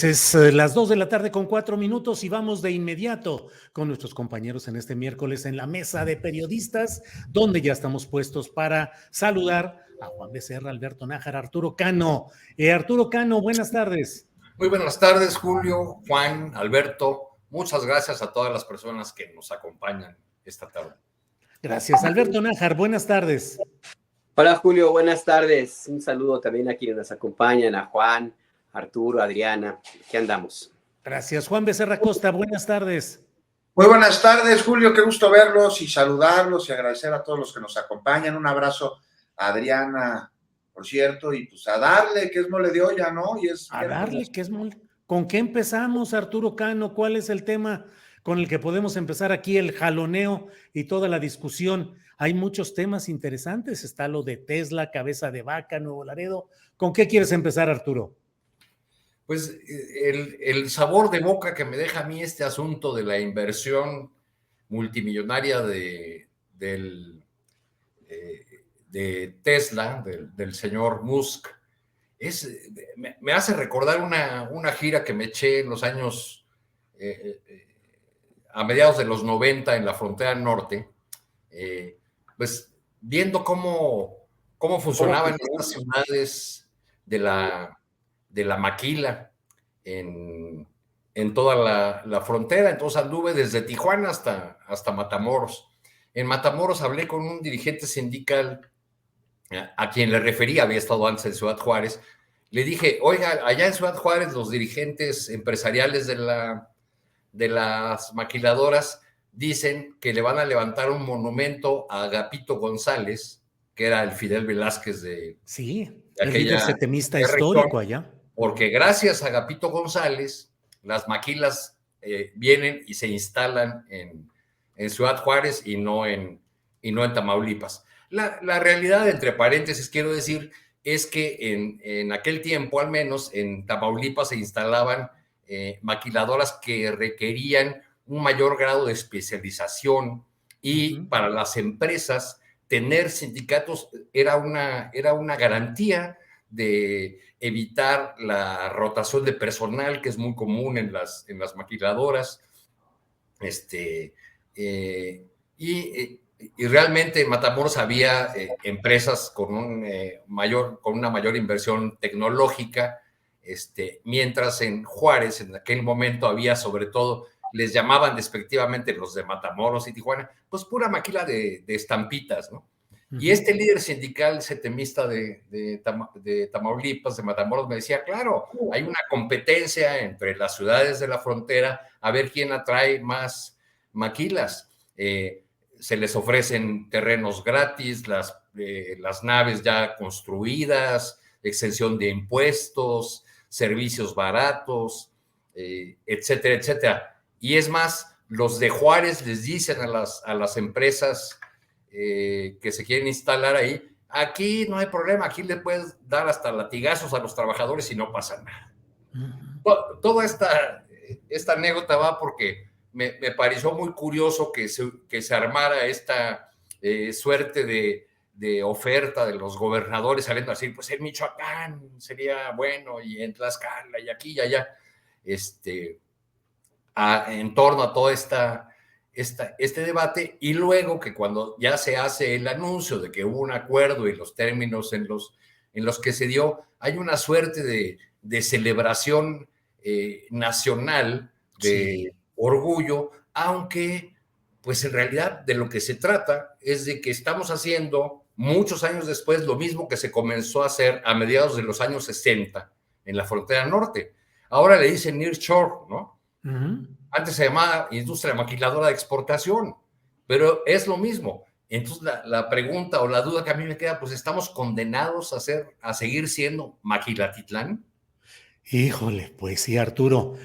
Las 2 de la tarde con 4 minutos y vamos de inmediato con nuestros compañeros en este miércoles en la mesa de periodistas, donde ya estamos puestos para saludar a Juan Becerra, Alberto Nájar, Arturo Cano. Arturo Cano, buenas tardes. Muy buenas tardes, Julio, Juan, Alberto. Muchas gracias a todas las personas que nos acompañan esta tarde. Gracias. Alberto Nájar, buenas tardes. Hola, Julio, buenas tardes. Un saludo también a quienes nos acompañan, a Juan, Arturo, Adriana. ¿Qué andamos? Gracias. Juan Becerra Costa, buenas tardes. Muy buenas tardes, Julio. Qué gusto verlos y saludarlos y agradecer a todos los que nos acompañan. Un abrazo a Adriana, por cierto, y pues a darle, que es mole de olla, ¿no? Y es a darle, que es mole. ¿Con qué empezamos, Arturo Cano? ¿Cuál es el tema con el que podemos empezar aquí el jaloneo y toda la discusión? Hay muchos temas interesantes. Está lo de Tesla, cabeza de vaca, Nuevo Laredo. ¿Con qué quieres empezar, Arturo? Pues el sabor de boca que me deja a mí este asunto de la inversión multimillonaria de Tesla, del señor Musk, me hace recordar una gira que me eché en los años, a mediados de los 90 en la frontera norte, pues viendo cómo funcionaban estas ciudades de la maquila en toda la frontera. Entonces anduve desde Tijuana hasta Matamoros. En Matamoros hablé con un dirigente sindical a quien le refería, había estado antes en Ciudad Juárez. Le dije, oiga, allá en Ciudad Juárez los dirigentes empresariales de las maquiladoras dicen que le van a levantar un monumento a Agapito González, que era el Fidel Velázquez de el líder setemista histórico allá. Porque gracias a Agapito González, las maquilas vienen y se instalan en Ciudad Juárez y no en Tamaulipas. La realidad, entre paréntesis, quiero decir, es que en aquel tiempo, al menos, en Tamaulipas se instalaban maquiladoras que requerían un mayor grado de especialización y para las empresas tener sindicatos era una garantía de evitar la rotación de personal, que es muy común en las maquiladoras. Y realmente en Matamoros había empresas con una mayor inversión tecnológica, mientras en Juárez, en aquel momento, había sobre todo, les llamaban despectivamente los de Matamoros y Tijuana, pues pura maquila de estampitas, ¿no? Y este líder sindical setemista de Tamaulipas, de Matamoros, me decía, claro, hay una competencia entre las ciudades de la frontera a ver quién atrae más maquilas. Se les ofrecen terrenos gratis, las naves ya construidas, exención de impuestos, servicios baratos, etcétera, etcétera. Y es más, los de Juárez les dicen a las empresas que se quieren instalar ahí, aquí no hay problema, aquí le puedes dar hasta latigazos a los trabajadores y no pasa nada. Toda esta anécdota va porque me pareció muy curioso que se armara esta suerte de oferta de los gobernadores saliendo así, pues en Michoacán sería bueno, y en Tlaxcala, y aquí y allá, en torno a todo este debate, y luego que cuando ya se hace el anuncio de que hubo un acuerdo y los términos en los que se dio, hay una suerte de celebración nacional, de orgullo, aunque pues en realidad de lo que se trata es de que estamos haciendo muchos años después lo mismo que se comenzó a hacer a mediados de los años 60 en la frontera norte. Ahora le dicen nearshore, ¿no? Antes se llamaba industria maquiladora de exportación, pero es lo mismo. Entonces la pregunta o la duda que a mí me queda, pues ¿estamos condenados a seguir siendo Maquilatitlán? Híjole, pues sí, Arturo.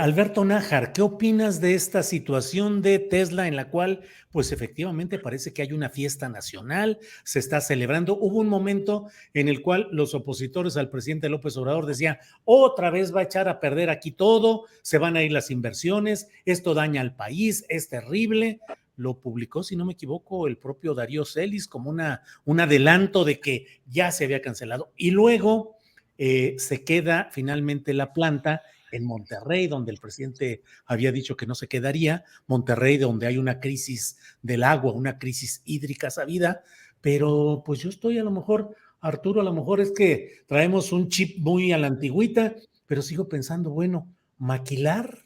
Alberto Nájar, ¿qué opinas de esta situación de Tesla en la cual, pues efectivamente parece que hay una fiesta nacional, se está celebrando? Hubo un momento en el cual los opositores al presidente López Obrador decían, otra vez va a echar a perder aquí todo, se van a ir las inversiones, esto daña al país, es terrible. Lo publicó, si no me equivoco, el propio Darío Celis como un adelanto de que ya se había cancelado. Y luego se queda finalmente la planta en Monterrey, donde el presidente había dicho que no se quedaría, Monterrey, donde hay una crisis del agua, una crisis hídrica sabida, pero pues yo estoy a lo mejor, Arturo, a lo mejor es que traemos un chip muy a la antigüita, pero sigo pensando, bueno, maquilar,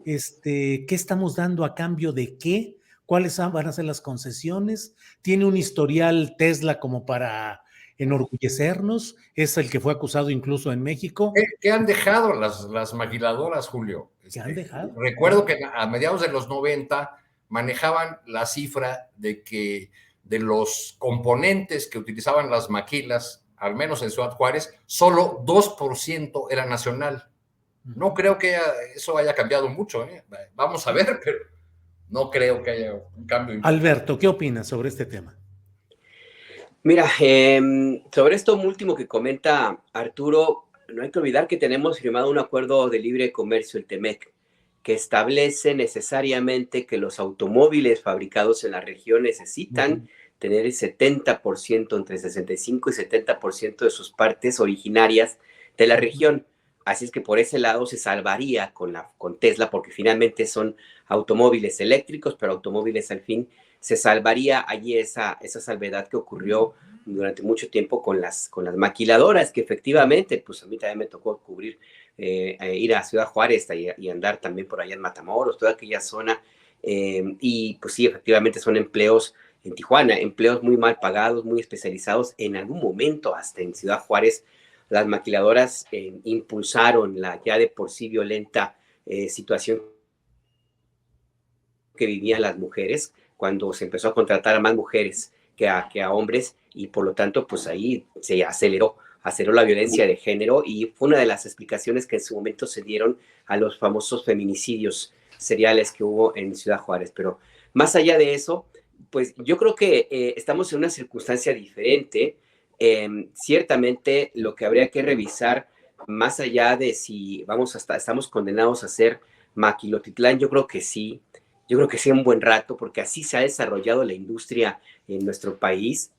¿qué estamos dando a cambio de qué? ¿Cuáles van a ser las concesiones? ¿Tiene un historial Tesla como para enorgullecernos? ¿Es el que fue acusado incluso en México? ¿Qué han dejado las maquiladoras, Julio? ¿Qué han dejado? Recuerdo que a mediados de los 90 manejaban la cifra de que de los componentes que utilizaban las maquilas, al menos en Ciudad Juárez, solo 2% era nacional. No creo que eso haya cambiado mucho, ¿eh? Vamos a ver, pero no creo que haya un cambio importante. Alberto, ¿qué opinas sobre este tema? Mira, sobre esto último que comenta Arturo, no hay que olvidar que tenemos firmado un acuerdo de libre comercio, el TEMEC, que establece necesariamente que los automóviles fabricados en la región necesitan tener el 70%, entre 65 y 70% de sus partes originarias de la región. Así es que por ese lado se salvaría con Tesla, porque finalmente son automóviles eléctricos, pero automóviles al fin. Se salvaría allí esa salvedad que ocurrió durante mucho tiempo con las maquiladoras, que efectivamente, pues a mí también me tocó ir a Ciudad Juárez y andar también por allá en Matamoros, toda aquella zona, y pues sí, efectivamente son empleos en Tijuana, empleos muy mal pagados, muy especializados. En algún momento, hasta en Ciudad Juárez, las maquiladoras impulsaron la ya de por sí violenta situación que vivían las mujeres cuando se empezó a contratar a más mujeres que a hombres, y por lo tanto, pues ahí se aceleró la violencia de género, y fue una de las explicaciones que en su momento se dieron a los famosos feminicidios seriales que hubo en Ciudad Juárez. Pero más allá de eso, pues yo creo que estamos en una circunstancia diferente. Ciertamente lo que habría que revisar, más allá de si estamos condenados a ser Maquilotitlán, yo creo que sí un buen rato, porque así se ha desarrollado la industria en nuestro país.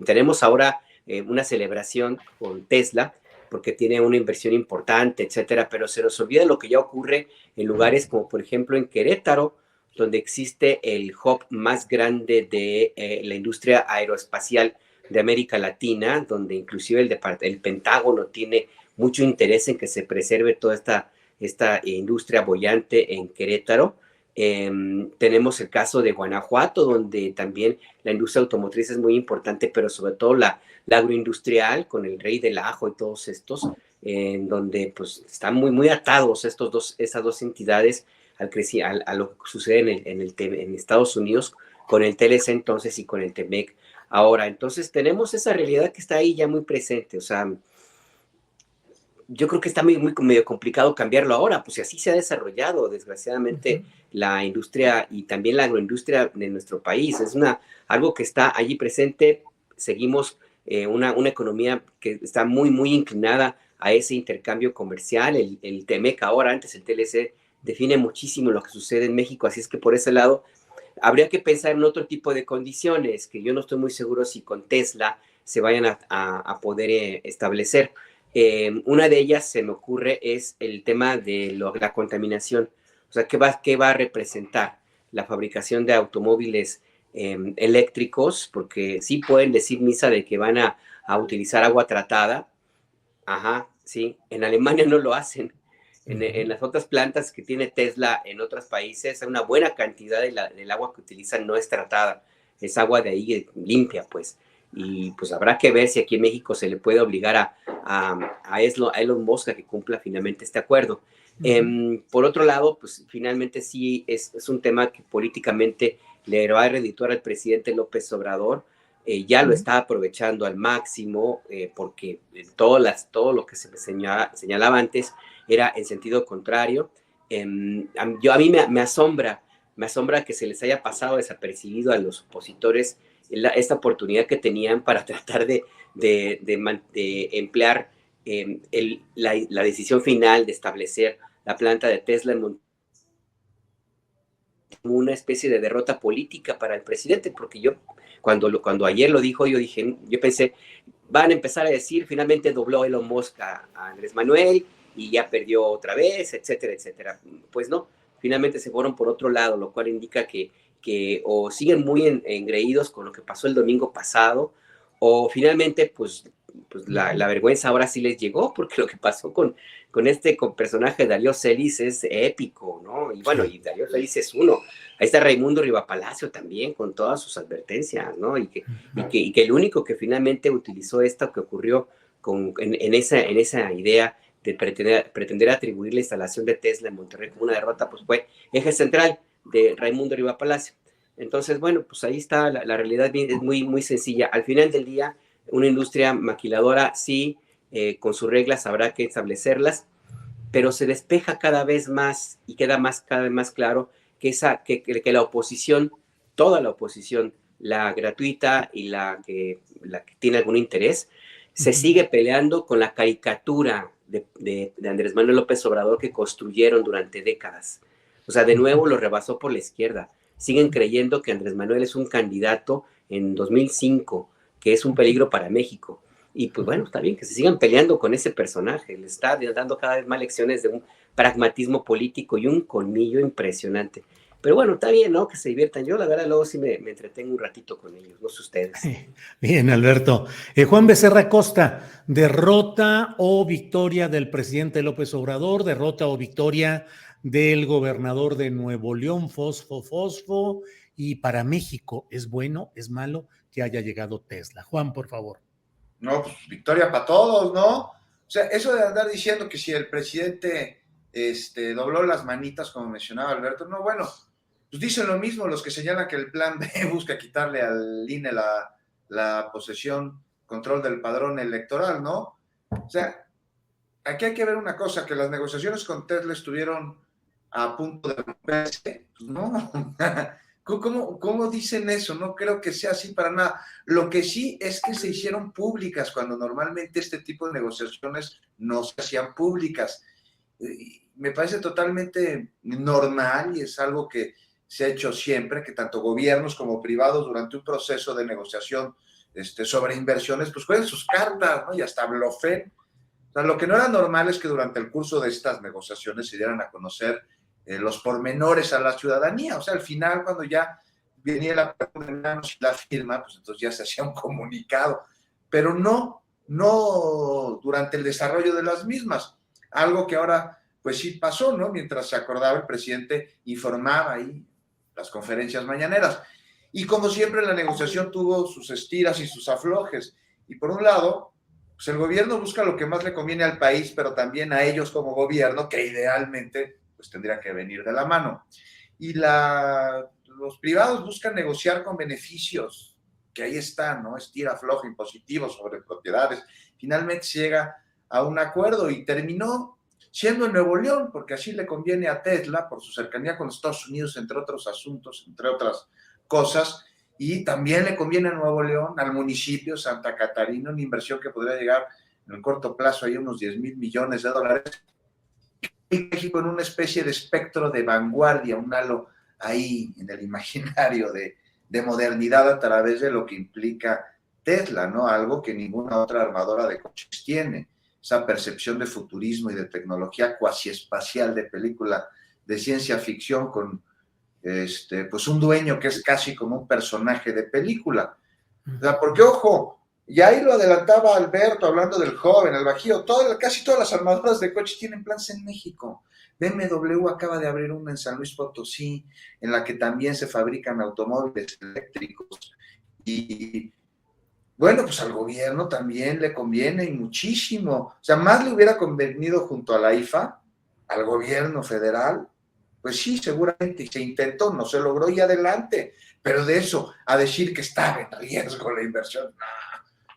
Tenemos ahora una celebración con Tesla, porque tiene una inversión importante, etcétera, pero se nos olvida lo que ya ocurre en lugares como, por ejemplo, en Querétaro, donde existe el hub más grande de la industria aeroespacial de América Latina, donde inclusive el Pentágono tiene mucho interés en que se preserve toda esta industria boyante en Querétaro. Tenemos el caso de Guanajuato, donde también la industria automotriz es muy importante, pero sobre todo la agroindustrial, con el Rey del Ajo y todos estos, donde pues están muy atados esas dos entidades a lo que sucede en Estados Unidos con el TLC entonces y con el TEMEC ahora. Entonces tenemos esa realidad que está ahí ya muy presente. O sea, yo creo que está medio complicado cambiarlo ahora, pues así se ha desarrollado, desgraciadamente, la industria y también la agroindustria de nuestro país. Es algo que está allí presente. Seguimos una economía que está muy inclinada a ese intercambio comercial. El TEMEC ahora, antes el TLC, define muchísimo lo que sucede en México, así es que por ese lado habría que pensar en otro tipo de condiciones, que yo no estoy muy seguro si con Tesla se vayan a poder establecer. Una de ellas, se me ocurre, es el tema de la contaminación. O sea, ¿qué va a representar la fabricación de automóviles eléctricos? Porque sí pueden decir misa de que van a utilizar agua tratada. Ajá, sí. En Alemania no lo hacen. En las otras plantas que tiene Tesla en otros países, una buena cantidad del agua que utilizan no es tratada. Es agua de ahí limpia, pues. Y pues habrá que ver si aquí en México se le puede obligar a Elon Musk a que cumpla finalmente este acuerdo. Por otro lado, pues finalmente sí es un tema que políticamente le va a redituar al presidente López Obrador. Ya lo está aprovechando al máximo, porque todo lo que se señalaba antes era en sentido contrario. A mí me asombra que se les haya pasado desapercibido a los opositores esta oportunidad que tenían para tratar de emplear la decisión final de establecer la planta de Tesla en Monterrey como una especie de derrota política para el presidente, porque yo cuando ayer lo dijo, yo pensé, van a empezar a decir, finalmente dobló Elon Musk a Andrés Manuel y ya perdió otra vez, etcétera, etcétera. Pues no, finalmente se fueron por otro lado, lo cual indica que o siguen muy engreídos con lo que pasó el domingo pasado, o finalmente, pues la vergüenza ahora sí les llegó, porque lo que pasó con este personaje de Darío Celis es épico, ¿no? Y bueno, y Darío Celis es uno. Ahí está Raimundo Rivapalacio también, con todas sus advertencias, ¿no? Y que el único que finalmente utilizó esto que ocurrió en esa idea de pretender atribuir la instalación de Tesla en Monterrey como una derrota, pues fue Eje Central de Raimundo Rivapalacio. Entonces, bueno, pues ahí está, la realidad es muy, muy sencilla. Al final del día, una industria maquiladora, sí, con sus reglas habrá que establecerlas, pero se despeja cada vez más y queda cada vez más claro que la oposición, toda la oposición, la gratuita y la que tiene algún interés, se sigue peleando con la caricatura de Andrés Manuel López Obrador que construyeron durante décadas. O sea, de nuevo lo rebasó por la izquierda. Siguen creyendo que Andrés Manuel es un candidato en 2005, que es un peligro para México. Y pues bueno, está bien que se sigan peleando con ese personaje. Le está dando cada vez más lecciones de un pragmatismo político y un colmillo impresionante. Pero bueno, está bien, ¿no? Que se diviertan. Yo, la verdad, luego sí me entretengo un ratito con ellos, no sé ustedes. Bien, Alberto. Juan Becerra Costa, ¿derrota o victoria del presidente López Obrador? ¿Derrota o victoria del gobernador de Nuevo León, Fosfo? Y para México, ¿es bueno, es malo que haya llegado Tesla? Juan, por favor. No, pues victoria para todos, ¿no? O sea, eso de andar diciendo que si el presidente dobló las manitas, como mencionaba Alberto, no, bueno, pues dicen lo mismo los que señalan que el plan B busca quitarle al INE la posesión, control del padrón electoral, ¿no? O sea, aquí hay que ver una cosa, que las negociaciones con Tesla estuvieron a punto de romperse, pues no. ¿Cómo dicen eso? No creo que sea así para nada. Lo que sí es que se hicieron públicas cuando normalmente este tipo de negociaciones no se hacían públicas. Me parece totalmente normal y es algo que se ha hecho siempre, que tanto gobiernos como privados durante un proceso de negociación sobre inversiones, pues jueguen sus cartas, ¿no? Y hasta blofen. O sea, lo que no era normal es que durante el curso de estas negociaciones se dieran a conocer los pormenores a la ciudadanía. O sea, al final, cuando ya venía la manos y la firma, pues entonces ya se hacía un comunicado. Pero no durante el desarrollo de las mismas. Algo que ahora, pues sí pasó, ¿no? Mientras se acordaba, el presidente informaba ahí las conferencias mañaneras. Y como siempre, la negociación tuvo sus estiras y sus aflojes. Y por un lado, pues el gobierno busca lo que más le conviene al país, pero también a ellos como gobierno, que idealmente pues tendría que venir de la mano. Y los privados buscan negociar con beneficios, que ahí están, ¿no? Estira, afloja, impositivos sobre propiedades. Finalmente se llega a un acuerdo y terminó siendo en Nuevo León, porque así le conviene a Tesla por su cercanía con Estados Unidos, entre otros asuntos, entre otras cosas, y también le conviene a Nuevo León, al municipio Santa Catarina, una inversión que podría llegar en el corto plazo a unos $10,000 millones. México en una especie de espectro de vanguardia, un halo ahí en el imaginario de modernidad a través de lo que implica Tesla, ¿no? Algo que ninguna otra armadora de coches tiene, esa percepción de futurismo y de tecnología cuasi espacial, de película de ciencia ficción con pues un dueño que es casi como un personaje de película. O sea, porque ojo, y ahí lo adelantaba Alberto hablando del joven, el Bajío, casi todas las armadoras de coches tienen plantas en México. BMW acaba de abrir una en San Luis Potosí, en la que también se fabrican automóviles eléctricos. Y bueno, pues al gobierno también le conviene y muchísimo. O sea, más le hubiera convenido junto a la IFA, al gobierno federal. Pues sí, seguramente se intentó, no se logró y adelante. Pero de eso a decir que estaba en riesgo la inversión,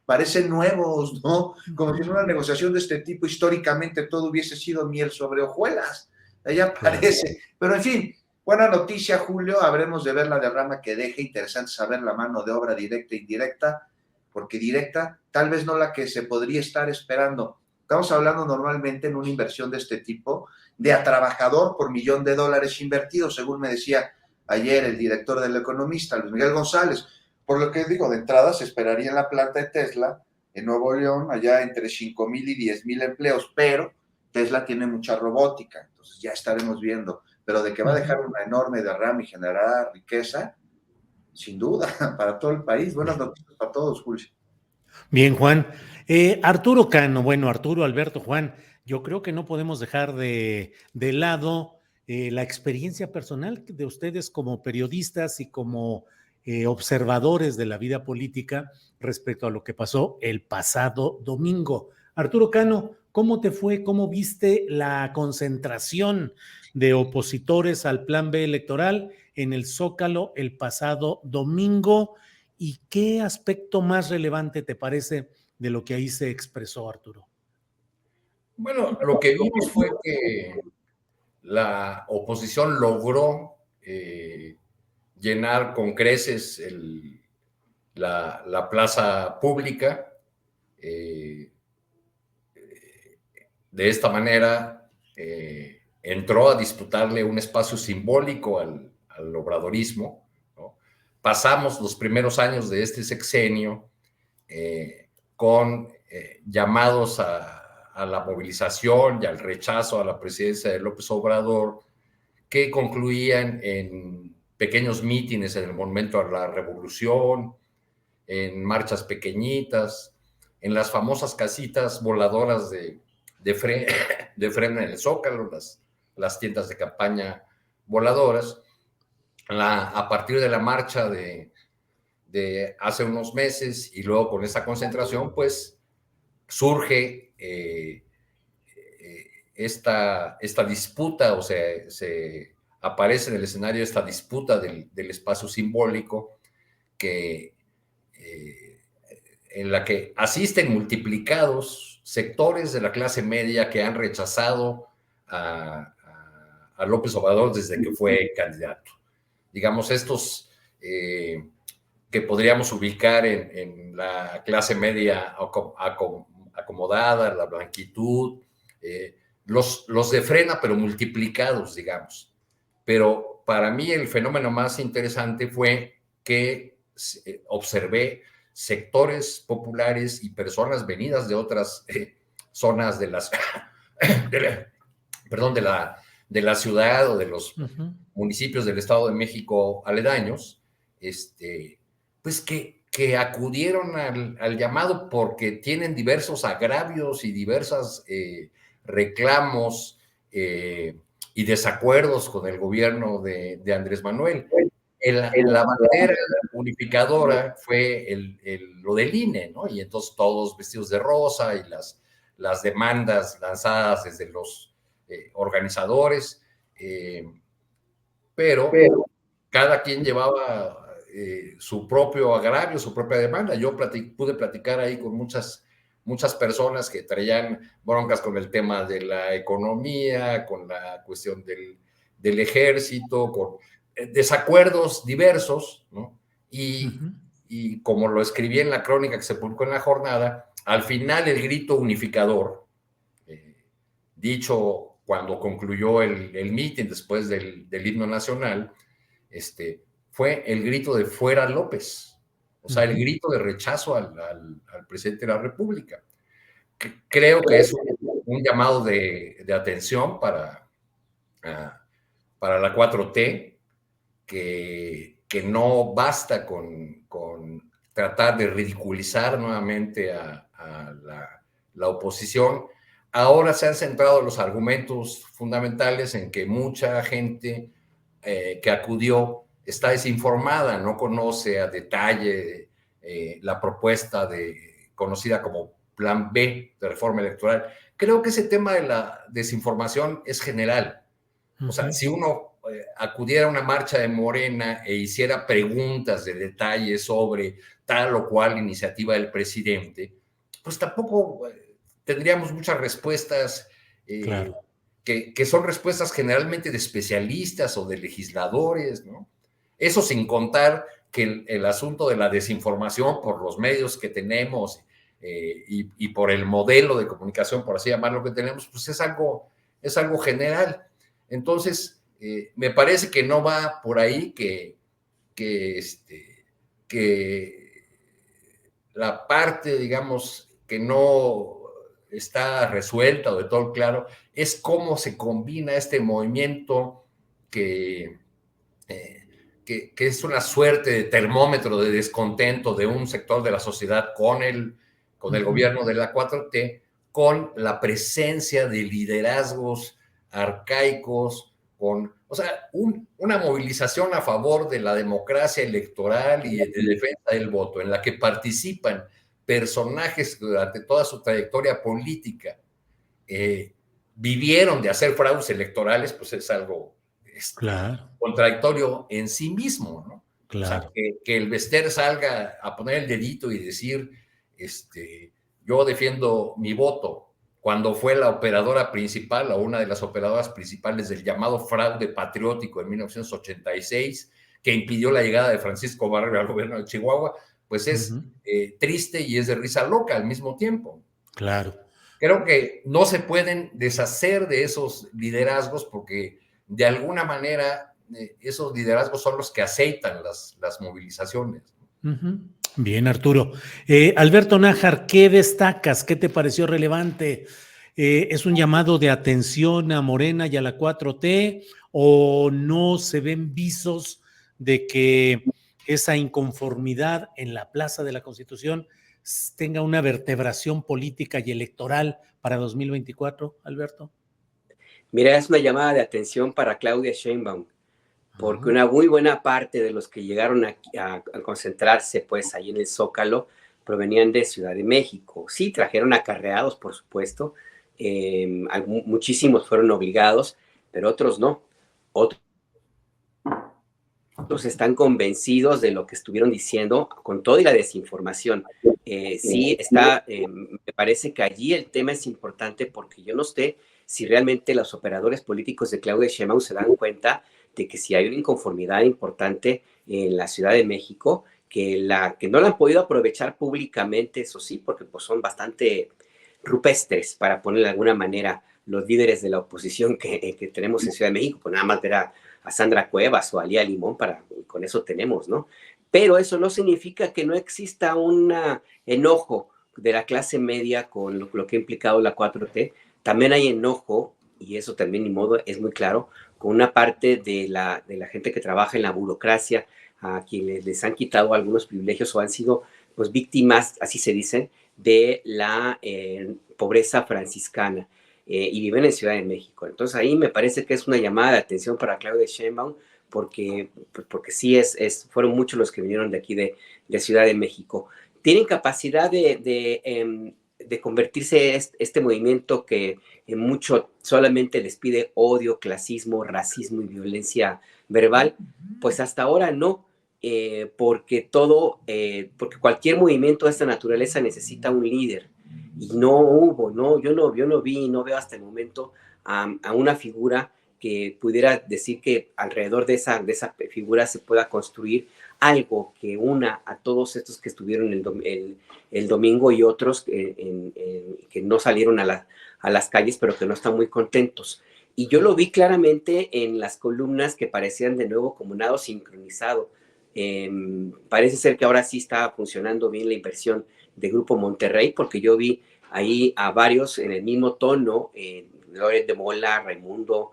parecen nuevos, ¿no? Como si en una negociación de este tipo históricamente todo hubiese sido miel sobre hojuelas. Ya parece. Pero en fin, buena noticia, Julio. Habremos de ver la derrama que deje. Interesante saber la mano de obra directa e indirecta, porque directa, tal vez no la que se podría estar esperando. Estamos hablando normalmente en una inversión de este tipo de a trabajador por $1,000,000 invertidos, según me decía ayer el director del Economista, Luis Miguel González. Por lo que digo, de entrada se esperaría en la planta de Tesla en Nuevo León, allá entre 5,000 y 10,000 empleos, pero Tesla tiene mucha robótica, entonces ya estaremos viendo, pero de que va a dejar una enorme derrama y generar riqueza, sin duda, para todo el país. Buenas noticias para todos, Julio. Bien, Juan. Arturo Cano, bueno, Arturo, Alberto, Juan, yo creo que no podemos dejar de lado la experiencia personal de ustedes como periodistas y como observadores de la vida política respecto a lo que pasó el pasado domingo. Arturo Cano, ¿cómo te fue? ¿Cómo viste la concentración de opositores al Plan B electoral en el Zócalo el pasado domingo? ¿Y qué aspecto más relevante te parece de lo que ahí se expresó, Arturo? Bueno, lo que vimos fue que la oposición logró llenar con creces la plaza pública. De esta manera entró a disputarle un espacio simbólico al obradorismo, ¿no? Pasamos los primeros años de este sexenio con llamados a la movilización y al rechazo a la presidencia de López Obrador, que concluían en pequeños mítines en el Monumento a la Revolución, en marchas pequeñitas, en las famosas casitas voladoras de frena en el Zócalo, las tiendas de campaña voladoras. A partir de la marcha de hace unos meses y luego con esta concentración, pues surge esta disputa, o sea, se aparece en el escenario esta disputa del espacio simbólico en la que asisten multiplicados sectores de la clase media que han rechazado a López Obrador desde que fue candidato. Digamos, estos que podríamos ubicar en la clase media acomodada, la blanquitud, los de frena, pero multiplicados, digamos. Pero para mí el fenómeno más interesante fue que observé sectores populares y personas venidas de otras zonas de la ciudad o de los municipios del Estado de México aledaños, pues que acudieron al llamado porque tienen diversos agravios y diversos reclamos y desacuerdos con el gobierno de Andrés Manuel. La bandera unificadora fue lo del INE, ¿no? Y entonces todos vestidos de rosa y las demandas lanzadas desde los organizadores, pero cada quien llevaba su propio agravio, su propia demanda. Yo pude platicar ahí con muchas personas que traían broncas con el tema de la economía, con la cuestión del ejército, con desacuerdos diversos, ¿no? Y como lo escribí en la crónica que se publicó en la jornada, al final el grito unificador, dicho cuando concluyó el mitin después del himno nacional, fue el grito de fuera López, o sea, el grito de rechazo al presidente de la República. Creo que es un llamado de atención para la 4T, que no basta con tratar de ridiculizar nuevamente a la oposición. Ahora se han centrado los argumentos fundamentales en que mucha gente que acudió está desinformada, no conoce a detalle la propuesta conocida como Plan B de reforma electoral. Creo que ese tema de la desinformación es general. O sea, si uno acudiera a una marcha de Morena e hiciera preguntas de detalle sobre tal o cual iniciativa del presidente, pues tampoco tendríamos muchas respuestas claro. que son respuestas generalmente de especialistas o de legisladores, ¿no? Eso sin contar que el asunto de la desinformación por los medios que tenemos y por el modelo de comunicación, por así llamarlo, que tenemos, pues es algo general. Entonces, me parece que no va por ahí que la parte, digamos, que no está resuelta o de todo claro, es cómo se combina este movimiento que, que es una suerte de termómetro de descontento de un sector de la sociedad con el gobierno de la 4T, con la presencia de liderazgos arcaicos, o sea, una movilización a favor de la democracia electoral y de defensa del voto, en la que participan personajes que durante toda su trayectoria política vivieron de hacer fraudes electorales, pues es algo Claro, contradictorio en sí mismo, ¿no? O sea, claro. que el Bester salga a poner el dedito y decir, yo defiendo mi voto, cuando fue la operadora principal o una de las operadoras principales del llamado fraude patriótico en 1986, que impidió la llegada de Francisco Barrio al gobierno de Chihuahua, pues es triste y es de risa loca al mismo tiempo. Claro. Creo que no se pueden deshacer de esos liderazgos porque de alguna manera esos liderazgos son los que aceitan las movilizaciones. Bien, Arturo. Alberto Nájar, ¿qué destacas? ¿Qué te pareció relevante? ¿Es un llamado de atención a Morena y a la 4T o no se ven visos de que esa inconformidad en la Plaza de la Constitución tenga una vertebración política y electoral para 2024, Alberto? Mira, es una llamada de atención para Claudia Sheinbaum, porque una muy buena parte de los que llegaron a concentrarse pues ahí en el Zócalo provenían de Ciudad de México. Sí, trajeron acarreados, por supuesto, muchísimos fueron obligados, pero otros no. Otros están convencidos de lo que estuvieron diciendo con toda la desinformación. Sí, me parece que allí el tema es importante porque yo no sé si realmente los operadores políticos de Claudia Sheinbaum se dan cuenta de que si hay una inconformidad importante en la Ciudad de México, que no la han podido aprovechar públicamente, eso sí, porque pues, son bastante rupestres, para ponerlo de alguna manera, los líderes de la oposición que tenemos en Ciudad de México, pues nada más ver a Sandra Cuevas o a Lía Limón, con eso tenemos, ¿no? Pero eso no significa que no exista un enojo de la clase media con lo que ha implicado la 4T. También hay enojo, y eso también, ni modo, es muy claro, con una parte de la gente que trabaja en la burocracia, a quienes les han quitado algunos privilegios o han sido pues, víctimas, así se dicen, de la pobreza franciscana y viven en Ciudad de México. Entonces ahí me parece que es una llamada de atención para Claudia Sheinbaum porque sí fueron muchos los que vinieron de aquí de Ciudad de México. Tienen capacidad de convertirse este movimiento que en mucho solamente les pide odio, clasismo, racismo y violencia verbal, pues hasta ahora no. Porque cualquier movimiento de esta naturaleza necesita un líder y no hubo, yo no vi y no veo hasta el momento a una figura que pudiera decir que alrededor de esa figura se pueda construir algo que una a todos estos que estuvieron el domingo y otros que no salieron a las calles pero que no están muy contentos. Y yo lo vi claramente en las columnas que parecían de nuevo como nado sincronizado. Parece ser que ahora sí está funcionando bien la inversión de Grupo Monterrey, porque yo vi ahí a varios en el mismo tono, Loret de Mola, Raimundo,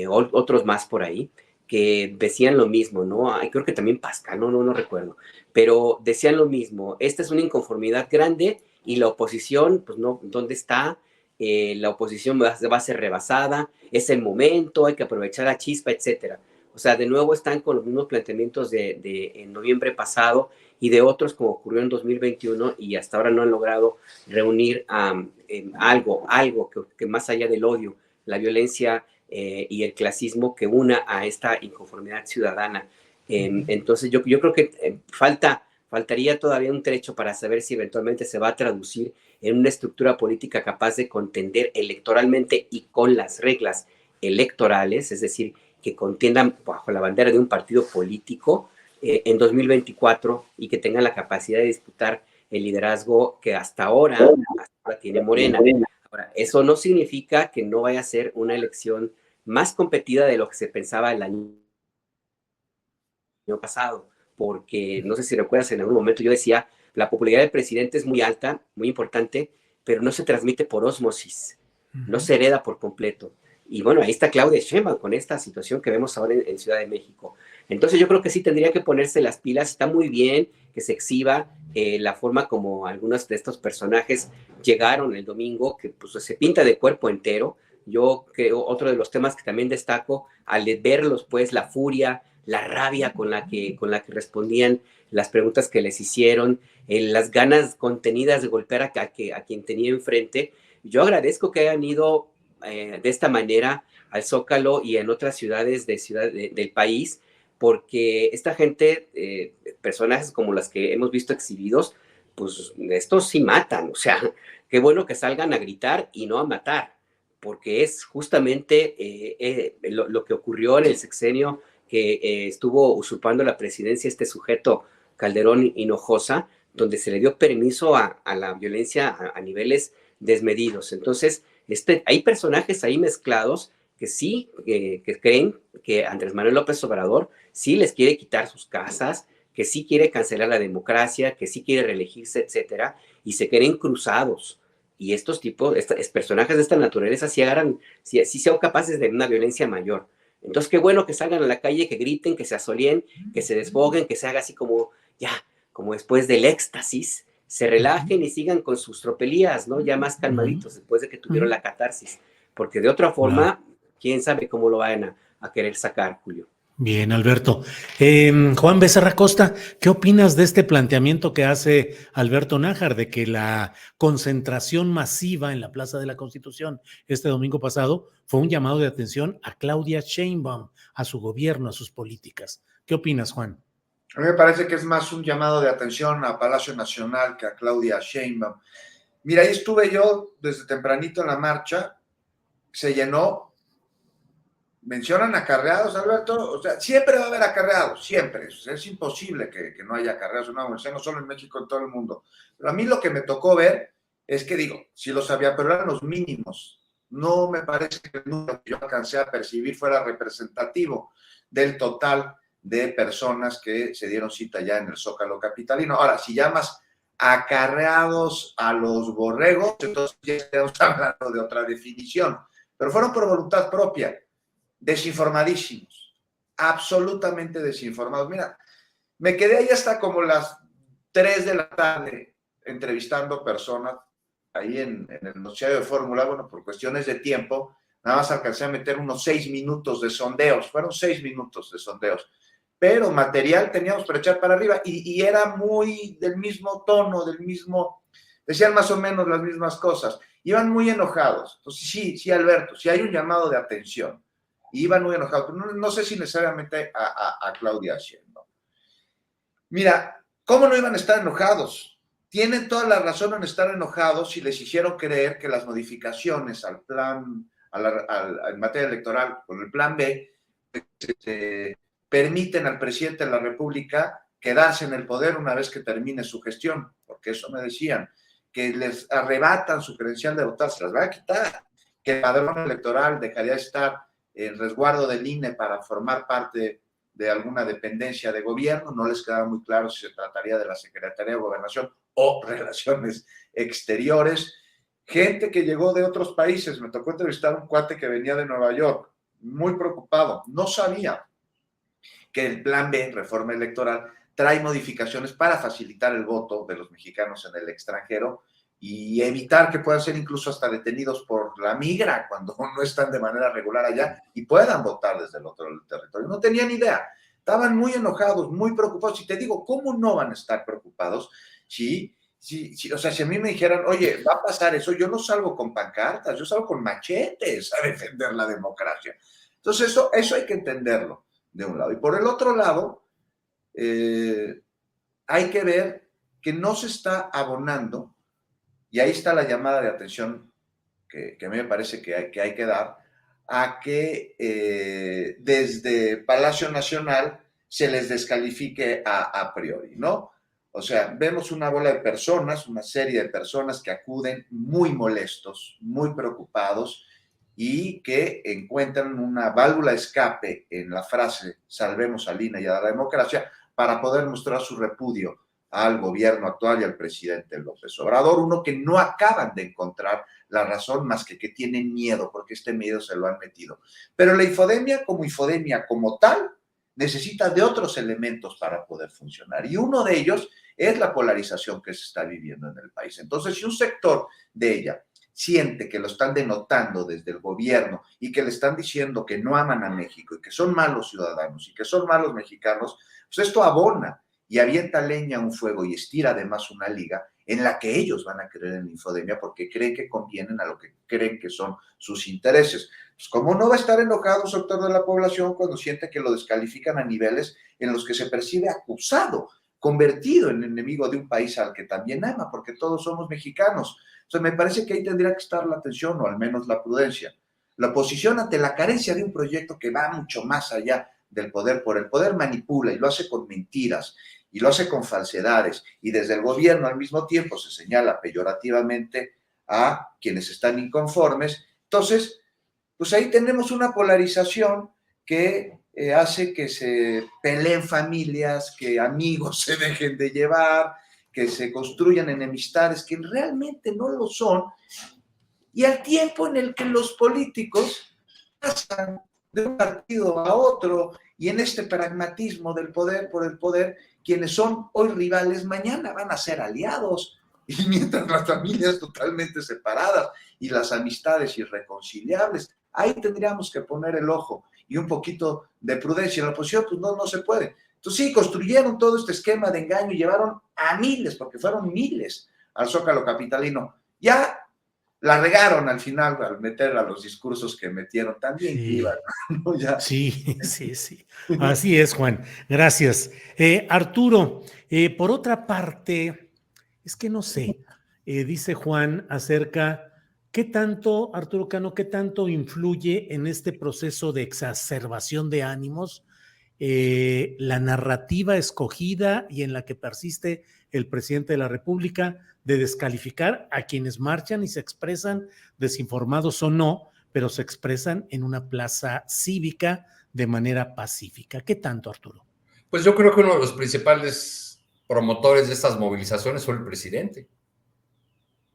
otros más por ahí, que decían lo mismo, ¿no? Creo que también Pascal, no recuerdo, pero decían lo mismo, esta es una inconformidad grande y la oposición, pues no, ¿dónde está? La oposición va a ser rebasada, es el momento, hay que aprovechar la chispa, etcétera. O sea, de nuevo están con los mismos planteamientos de en noviembre pasado y de otros como ocurrió en 2021 y hasta ahora no han logrado reunir algo que más allá del odio, la violencia y el clasismo que una a esta inconformidad ciudadana. Entonces yo creo que faltaría todavía un trecho para saber si eventualmente se va a traducir en una estructura política capaz de contender electoralmente y con las reglas electorales, es decir, que contiendan bajo la bandera de un partido político en 2024 y que tengan la capacidad de disputar el liderazgo que hasta ahora tiene Morena. Ahora, eso no significa que no vaya a ser una elección más competida de lo que se pensaba el año pasado, porque no sé si recuerdas, en algún momento yo decía, La popularidad del presidente es muy alta, muy importante, pero no se transmite por ósmosis, no se hereda por completo. Y bueno, ahí está Claudia Sheinbaum con esta situación que vemos ahora en Ciudad de México. Entonces yo creo que sí tendría que ponerse las pilas. Está muy bien que se exhiba la forma como algunos de estos personajes llegaron el domingo, que pues se pinta de cuerpo entero. Yo creo, otro de los temas que también destaco, al verlos, pues, la furia, la rabia con la que respondían las preguntas que les hicieron, las ganas contenidas de golpear a quien tenía enfrente. Yo agradezco que hayan ido de esta manera al Zócalo y en otras ciudades del país, porque esta gente, personajes como las que hemos visto exhibidos, pues estos sí matan. O sea, qué bueno que salgan a gritar y no a matar, porque es justamente lo que ocurrió en el sexenio que estuvo usurpando la presidencia este sujeto Calderón Hinojosa, donde se le dio permiso a la violencia a niveles desmedidos. Entonces, hay personajes ahí mezclados que sí, que creen que Andrés Manuel López Obrador sí les quiere quitar sus casas, que sí quiere cancelar la democracia, que sí quiere reelegirse, etcétera, y se creen cruzados. Y estos tipos, personajes de esta naturaleza sí son capaces de una violencia mayor. Entonces, qué bueno que salgan a la calle, que griten, que se asolien, que se desboguen, que se haga así como, ya, como después del éxtasis, se relajen y sigan con sus tropelías, ¿no? Ya más calmaditos, después de que tuvieron la catarsis. Porque de otra forma, quién sabe cómo lo vayan a querer sacar, Julio. Bien, Alberto. Juan Becerra Costa, ¿qué opinas de este planteamiento que hace Alberto Nájar de que la concentración masiva en la Plaza de la Constitución este domingo pasado fue un llamado de atención a Claudia Sheinbaum, a su gobierno, a sus políticas? ¿Qué opinas, Juan? A mí me parece que es más un llamado de atención a Palacio Nacional que a Claudia Sheinbaum. Mira, ahí estuve yo desde tempranito en la marcha, se llenó. Mencionan acarreados, Alberto, o sea, siempre va a haber acarreados, siempre, es imposible que no haya acarreados, no solo en México, en todo el mundo. Pero a mí lo que me tocó ver es que, digo, sí los había, pero eran los mínimos. No me parece que el número que yo alcancé a percibir fuera representativo del total de personas que se dieron cita ya en el Zócalo capitalino. Ahora, si llamas acarreados a los borregos, entonces ya estamos hablando de otra definición, pero fueron por voluntad propia. Desinformadísimos, absolutamente desinformados. Mira, me quedé ahí hasta como las 3 de la tarde entrevistando personas ahí en el noticiario de Fórmula, bueno, por cuestiones de tiempo, nada más alcancé a meter unos 6 minutos de sondeos, fueron 6 minutos de sondeos, pero material teníamos para echar para arriba y era muy del mismo tono, decían más o menos las mismas cosas, iban muy enojados. Entonces sí, Alberto, sí hay un llamado de atención. Y iban muy enojados, pero no sé si necesariamente a Claudia Sheinbaum. Mira, ¿cómo no iban a estar enojados? Tienen toda la razón en estar enojados si les hicieron creer que las modificaciones al plan, en materia electoral, con el plan B, permiten al presidente de la República quedarse en el poder una vez que termine su gestión, porque eso me decían, que les arrebatan su credencial de votar, se las va a quitar, que el padrón electoral dejaría de estar en resguardo del INE para formar parte de alguna dependencia de gobierno. No les quedaba muy claro si se trataría de la Secretaría de Gobernación o Relaciones Exteriores. Gente que llegó de otros países. Me tocó entrevistar a un cuate que venía de Nueva York, muy preocupado. No sabía que el plan B, reforma electoral, trae modificaciones para facilitar el voto de los mexicanos en el extranjero y evitar que puedan ser incluso hasta detenidos por la migra cuando no están de manera regular allá y puedan votar desde el otro territorio. No tenían idea. Estaban muy enojados, muy preocupados. Y te digo, ¿cómo no van a estar preocupados si o sea, si a mí me dijeran, oye, va a pasar eso, yo no salgo con pancartas, yo salgo con machetes a defender la democracia? Entonces, eso hay que entenderlo de un lado. Y por el otro lado, hay que ver que no se está abonando. Y ahí está la llamada de atención que a mí me parece que hay que dar, a que desde Palacio Nacional se les descalifique a priori, ¿no? O sea, vemos una bola de personas, una serie de personas que acuden muy molestos, muy preocupados y que encuentran una válvula de escape en la frase "salvemos al INE y a la democracia" para poder mostrar su repudio al gobierno actual y al presidente López Obrador, uno que no acaban de encontrar la razón más que tienen miedo, porque este miedo se lo han metido. Pero la infodemia como tal, necesita de otros elementos para poder funcionar. Y uno de ellos es la polarización que se está viviendo en el país. Entonces, si un sector de ella siente que lo están denotando desde el gobierno y que le están diciendo que no aman a México y que son malos ciudadanos y que son malos mexicanos, pues esto abona y avienta leña a un fuego y estira además una liga en la que ellos van a creer en la infodemia porque creen que convienen a lo que creen que son sus intereses. Pues, ¿cómo no va a estar enojado un sector de la población cuando siente que lo descalifican a niveles en los que se percibe acusado, convertido en enemigo de un país al que también ama, porque todos somos mexicanos? O sea, me parece que ahí tendría que estar la atención o al menos la prudencia. La oposición ante la carencia de un proyecto que va mucho más allá del poder, por el poder manipula y lo hace con mentiras y lo hace con falsedades, y desde el gobierno al mismo tiempo se señala peyorativamente a quienes están inconformes. Entonces, pues ahí tenemos una polarización que hace que se peleen familias, que amigos se dejen de llevar, que se construyan enemistades que realmente no lo son, y al tiempo en el que los políticos pasan de un partido a otro, y en este pragmatismo del poder por el poder, quienes son hoy rivales, mañana van a ser aliados, y mientras las familias totalmente separadas y las amistades irreconciliables, ahí tendríamos que poner el ojo y un poquito de prudencia. En la oposición, pues no se puede. Entonces sí, construyeron todo este esquema de engaño y llevaron a miles, porque fueron miles, al Zócalo capitalino. Ya la regaron al final al meter a los discursos que metieron también, Sí. que iban, ¿no? Ya. Sí, sí, sí. Así es, Juan. Gracias. Arturo, por otra parte, es que no sé, dice Juan acerca, ¿qué tanto, Arturo Cano, qué tanto influye en este proceso de exacerbación de ánimos la narrativa escogida y en la que persiste el presidente de la República de descalificar a quienes marchan y se expresan desinformados o no, pero se expresan en una plaza cívica de manera pacífica? ¿Qué tanto, Arturo? Pues yo creo que uno de los principales promotores de estas movilizaciones fue el presidente.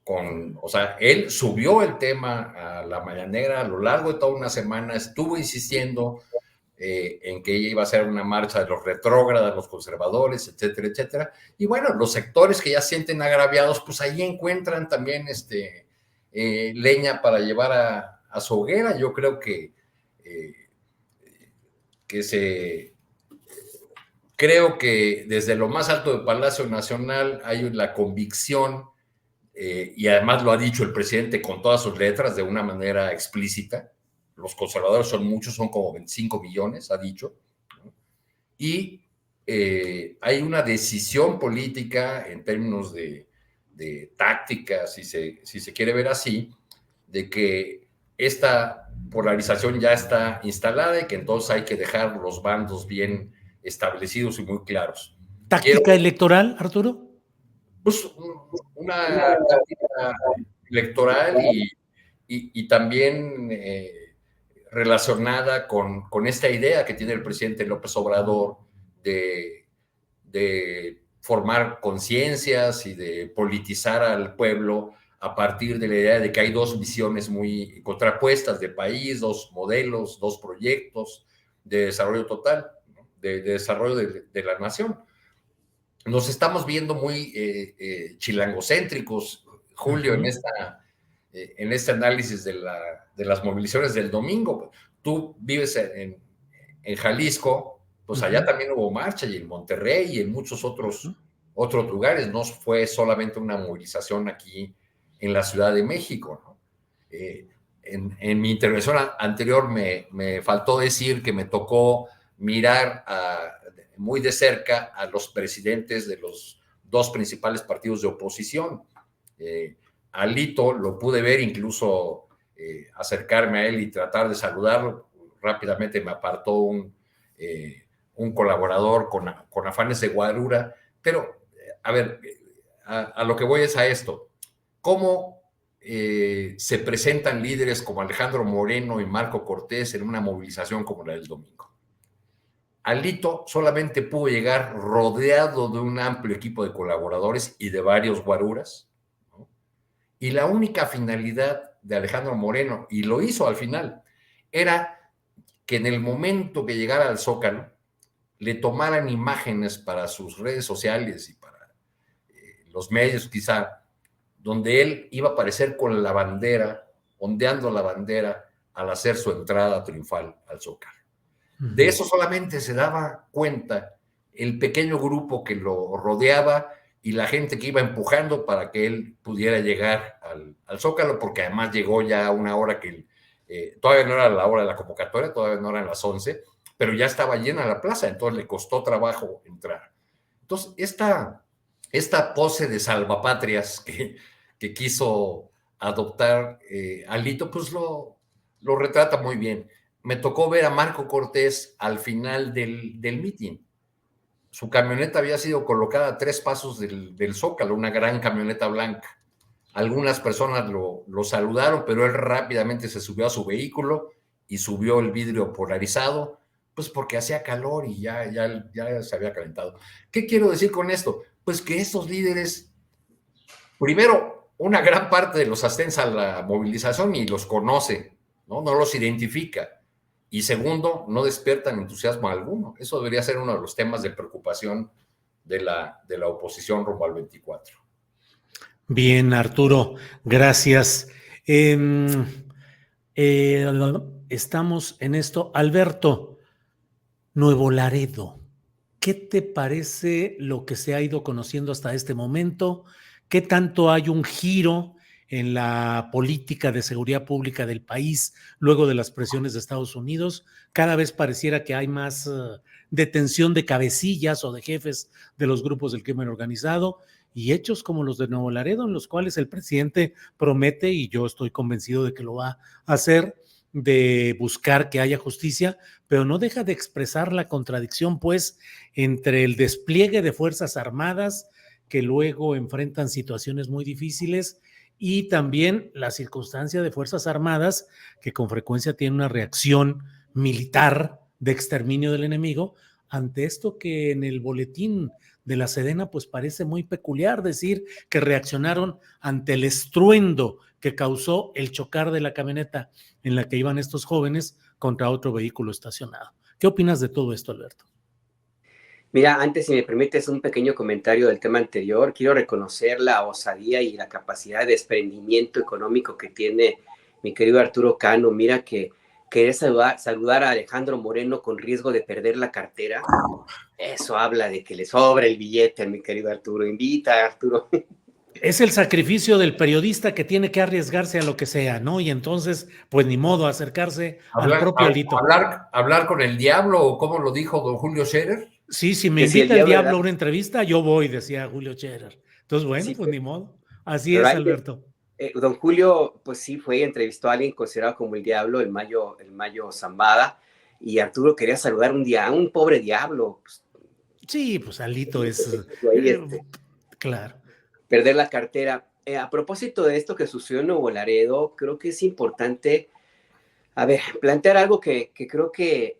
O sea, él subió el tema a la mañanera a lo largo de toda una semana, estuvo insistiendo en que ella iba a ser una marcha de los retrógradas, los conservadores, etcétera, etcétera. Y bueno, los sectores que ya sienten agraviados, pues ahí encuentran también leña para llevar a su hoguera. Yo creo que creo que desde lo más alto del Palacio Nacional hay la convicción, y además lo ha dicho el presidente con todas sus letras de una manera explícita. Los conservadores son muchos, son como 25 millones, ha dicho, ¿no? Y hay una decisión política en términos de táctica, si se quiere ver así, de que esta polarización ya está instalada y que entonces hay que dejar los bandos bien establecidos y muy claros. ¿Táctica electoral, Arturo? Pues una táctica electoral y también relacionada con esta idea que tiene el presidente López Obrador de formar conciencias y de politizar al pueblo a partir de la idea de que hay dos visiones muy contrapuestas de país, dos modelos, dos proyectos de desarrollo total, ¿no? de desarrollo de la nación. Nos estamos viendo muy chilangocéntricos, Julio, en este análisis de las movilizaciones del domingo. Tú vives en Jalisco, pues allá también hubo marcha, y en Monterrey y en muchos otros lugares. No fue solamente una movilización aquí en la Ciudad de México, ¿no? En mi intervención anterior me faltó decir que me tocó mirar muy de cerca a los presidentes de los dos principales partidos de oposición. A Lito lo pude ver, incluso acercarme a él y tratar de saludarlo. Rápidamente me apartó un colaborador con afanes de guarura. Pero, a ver, a lo que voy es a esto. ¿Cómo se presentan líderes como Alejandro Moreno y Marco Cortés en una movilización como la del domingo? Alito solamente pudo llegar rodeado de un amplio equipo de colaboradores y de varios guaruras, ¿no? Y la única finalidad de Alejandro Moreno, y lo hizo al final, era que en el momento que llegara al Zócalo, le tomaran imágenes para sus redes sociales y para los medios quizá, donde él iba a aparecer con la bandera, ondeando la bandera al hacer su entrada triunfal al Zócalo. De eso solamente se daba cuenta el pequeño grupo que lo rodeaba y la gente que iba empujando para que él pudiera llegar al Zócalo, porque además llegó ya a una hora que todavía no era la hora de la convocatoria, todavía no eran las 11, pero ya estaba llena la plaza, entonces le costó trabajo entrar. Entonces, esta pose de salvapatrias que quiso adoptar Alito, pues lo retrata muy bien. Me tocó ver a Marco Cortés al final del meeting. Su camioneta había sido colocada a 3 pasos del Zócalo, una gran camioneta blanca. Algunas personas lo saludaron, pero él rápidamente se subió a su vehículo y subió el vidrio polarizado, pues porque hacía calor y ya se había calentado. ¿Qué quiero decir con esto? Pues que estos líderes, primero, una gran parte de los asisten a la movilización y los conoce, ¿no? No los identifica. Y segundo, no despiertan entusiasmo alguno. Eso debería ser uno de los temas de preocupación de la oposición rumbo al 24. Bien, Arturo, gracias. Estamos en esto. Alberto, Nuevo Laredo, ¿qué te parece lo que se ha ido conociendo hasta este momento? ¿Qué tanto hay un giro en la política de seguridad pública del país luego de las presiones de Estados Unidos? Cada vez pareciera que hay más detención de cabecillas o de jefes de los grupos del crimen organizado y hechos como los de Nuevo Laredo, en los cuales el presidente promete, y yo estoy convencido de que lo va a hacer, de buscar que haya justicia, pero no deja de expresar la contradicción, pues, entre el despliegue de Fuerzas Armadas que luego enfrentan situaciones muy difíciles y también la circunstancia de Fuerzas Armadas que con frecuencia tienen una reacción militar de exterminio del enemigo ante esto que en el boletín de la Sedena pues parece muy peculiar decir que reaccionaron ante el estruendo que causó el chocar de la camioneta en la que iban estos jóvenes contra otro vehículo estacionado. ¿Qué opinas de todo esto, Alberto? Mira, antes, si me permites un pequeño comentario del tema anterior, quiero reconocer la osadía y la capacidad de desprendimiento económico que tiene mi querido Arturo Cano. Mira que querer saludar a Alejandro Moreno con riesgo de perder la cartera, eso habla de que le sobra el billete a mi querido Arturo. Invita, Arturo. Es el sacrificio del periodista que tiene que arriesgarse a lo que sea, ¿no? Y entonces, pues ni modo, acercarse al propio Alito. ¿Hablar con el diablo o cómo lo dijo don Julio Scherer? Sí, si me invita el diablo a una entrevista, yo voy, decía Julio Scherer. Entonces, bueno, sí, pues ni modo. Así es, Alberto. Don Julio, pues sí, entrevistó a alguien considerado como el diablo, el Mayo Zambada, y Arturo quería saludar a un pobre diablo. Sí, pues Alito es... claro. Perder la cartera. A propósito de esto que sucedió en Nuevo Laredo, creo que es importante, plantear algo que creo que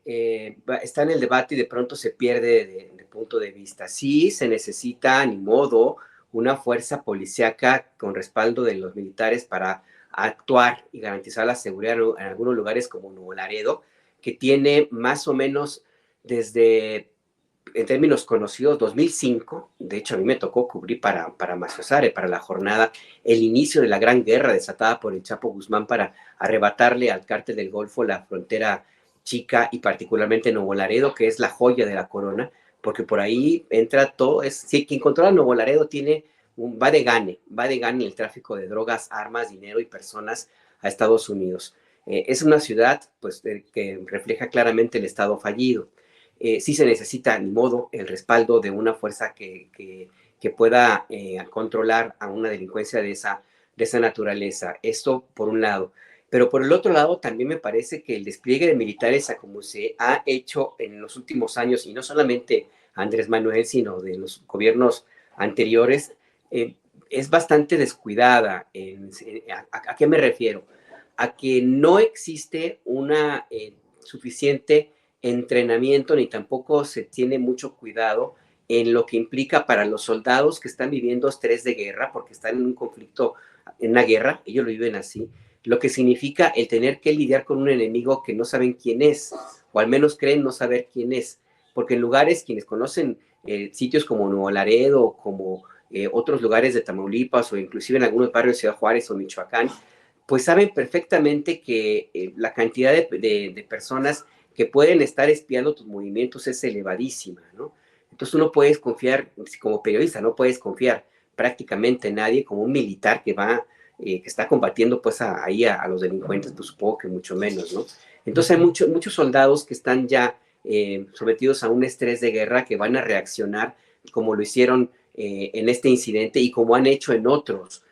está en el debate y de pronto se pierde de punto de vista. Sí, se necesita, ni modo, una fuerza policíaca con respaldo de los militares para actuar y garantizar la seguridad en algunos lugares como Nuevo Laredo, que tiene más o menos desde, en términos conocidos, 2005, de hecho a mí me tocó cubrir para Maciosare, para la jornada, el inicio de la gran guerra desatada por el Chapo Guzmán para arrebatarle al cártel del Golfo la frontera chica y particularmente Nuevo Laredo, que es la joya de la corona, porque por ahí entra todo, quien controla Nuevo Laredo va de gane el tráfico de drogas, armas, dinero y personas a Estados Unidos. Es una ciudad pues, que refleja claramente el estado fallido. Sí se necesita, ni modo, el respaldo de una fuerza que pueda controlar a una delincuencia de esa naturaleza. Esto por un lado. Pero por el otro lado, también me parece que el despliegue de militares, como se ha hecho en los últimos años, y no solamente Andrés Manuel, sino de los gobiernos anteriores, es bastante descuidada. ¿A qué me refiero? A que no existe una suficiente entrenamiento ni tampoco se tiene mucho cuidado en lo que implica para los soldados que están viviendo estrés de guerra, porque están en un conflicto, en una guerra, ellos lo viven así, lo que significa el tener que lidiar con un enemigo que no saben quién es, o al menos creen no saber quién es, porque en lugares, quienes conocen sitios como Nuevo Laredo, como otros lugares de Tamaulipas, o inclusive en algunos barrios de Ciudad Juárez o Michoacán, pues saben perfectamente que la cantidad de personas que pueden estar espiando tus movimientos es elevadísima, ¿no? Entonces tú no puedes confiar, como periodista, no puedes confiar prácticamente en nadie, como un militar que va, que está combatiendo pues ahí a los delincuentes, pues supongo que mucho menos, ¿no? Entonces hay muchos soldados que están ya sometidos a un estrés de guerra, que van a reaccionar como lo hicieron en este incidente y como han hecho en otros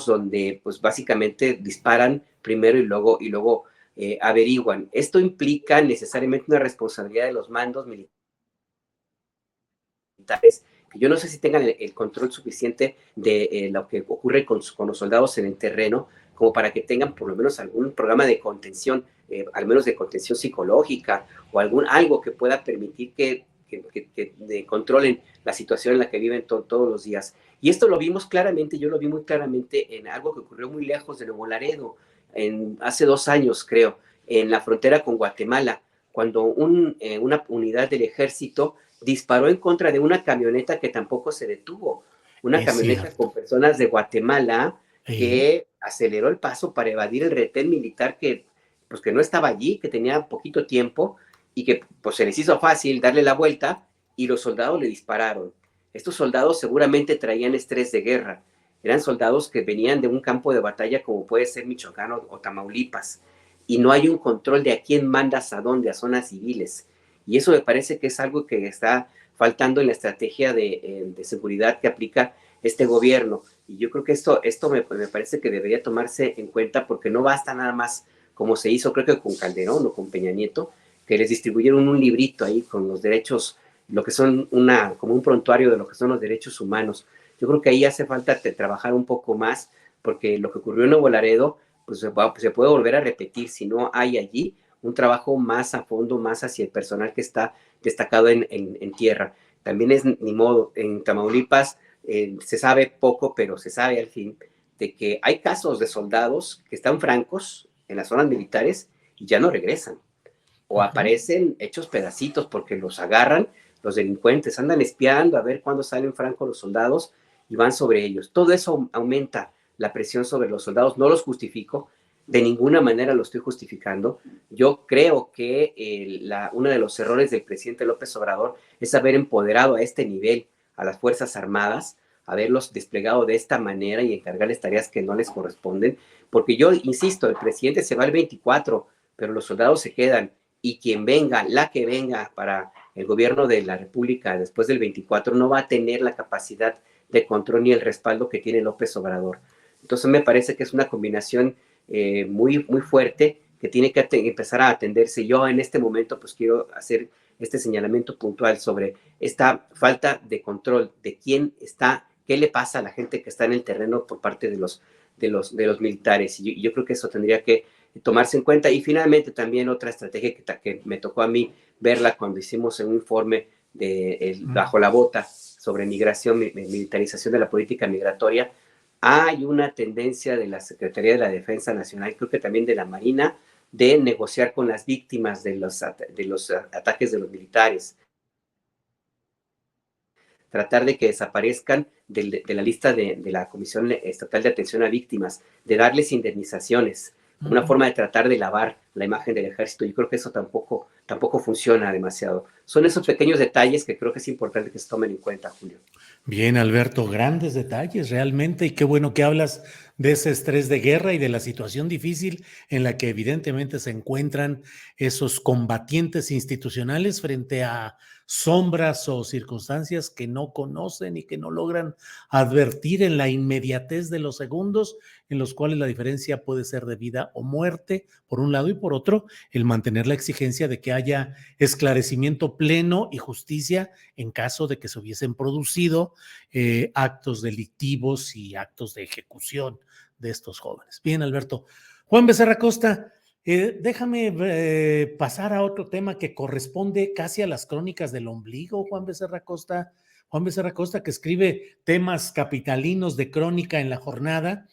donde pues básicamente disparan primero y luego averiguan. Esto implica necesariamente una responsabilidad de los mandos militares, que yo no sé si tengan el control suficiente de lo que ocurre con los soldados en el terreno, como para que tengan por lo menos algún programa de contención, al menos de contención psicológica, o algo que pueda permitir que controlen la situación en la que viven todos los días. Y esto lo vimos claramente, yo lo vi muy claramente en algo que ocurrió muy lejos de Nuevo Laredo, hace 2 años creo, en la frontera con Guatemala, cuando una unidad del ejército disparó en contra de una camioneta que tampoco se detuvo, una camioneta con personas de Guatemala que aceleró el paso para evadir el retén militar pues que no estaba allí, que tenía poquito tiempo, y que pues se les hizo fácil darle la vuelta y los soldados le dispararon. Estos soldados seguramente traían estrés de guerra, eran soldados que venían de un campo de batalla como puede ser Michoacán o Tamaulipas, y no hay un control de a quién mandas a dónde, a zonas civiles. Y eso me parece que es algo que está faltando en la estrategia de seguridad que aplica este gobierno. Y yo creo que esto me parece que debería tomarse en cuenta, porque no basta nada más como se hizo, creo que con Calderón o con Peña Nieto, que les distribuyeron un librito ahí con los derechos, lo que son como un prontuario de lo que son los derechos humanos. Yo creo que ahí hace falta trabajar un poco más, porque lo que ocurrió en Nuevo Laredo, pues se puede volver a repetir si no hay allí un trabajo más a fondo, más hacia el personal que está destacado en tierra. También es ni modo, en Tamaulipas se sabe poco, pero se sabe al fin de que hay casos de soldados que están francos en las zonas militares y ya no regresan, o aparecen hechos pedacitos porque los agarran los delincuentes, andan espiando a ver cuándo salen francos los soldados y van sobre ellos. Todo eso aumenta la presión sobre los soldados. No los justifico, de ninguna manera lo estoy justificando. Yo creo que uno de los errores del presidente López Obrador es haber empoderado a este nivel a las Fuerzas Armadas, haberlos desplegado de esta manera y encargarles tareas que no les corresponden, porque yo insisto, el presidente se va el 24, pero los soldados se quedan, y quien venga, la que venga para el gobierno de la República después del 24 no va a tener la capacidad de control ni el respaldo que tiene López Obrador. Entonces me parece que es una combinación muy, muy fuerte que tiene que empezar a atenderse. Yo en este momento pues quiero hacer este señalamiento puntual sobre esta falta de control de quién está, qué le pasa a la gente que está en el terreno por parte de los militares. Y yo creo que eso tendría que tomarse en cuenta. Y finalmente también otra estrategia que me tocó a mí verla cuando hicimos un informe bajo la bota sobre migración, militarización de la política migratoria. Hay una tendencia de la Secretaría de la Defensa Nacional, creo que también de la Marina, de negociar con las víctimas de los ataques de los militares, tratar de que desaparezcan de la lista de la Comisión Estatal de Atención a Víctimas, de darles indemnizaciones, una forma de tratar de lavar la imagen del ejército. Yo creo que eso tampoco funciona demasiado. Son esos pequeños detalles que creo que es importante que se tomen en cuenta, Julio. Bien, Alberto, grandes detalles realmente, y qué bueno que hablas de ese estrés de guerra y de la situación difícil en la que evidentemente se encuentran esos combatientes institucionales frente a sombras o circunstancias que no conocen y que no logran advertir en la inmediatez de los segundos en los cuales la diferencia puede ser de vida o muerte, por un lado, y por otro, el mantener la exigencia de que haya esclarecimiento pleno y justicia en caso de que se hubiesen producido actos delictivos y actos de ejecución de estos jóvenes. Bien, Alberto. Juan Becerra Costa, Déjame pasar a otro tema que corresponde casi a las crónicas del ombligo, Juan Becerra Costa. Juan Becerra Costa, que escribe temas capitalinos de crónica en La Jornada.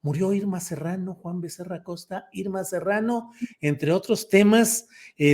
Murió Irma Serrano, Juan Becerra Costa. Irma Serrano, entre otros temas,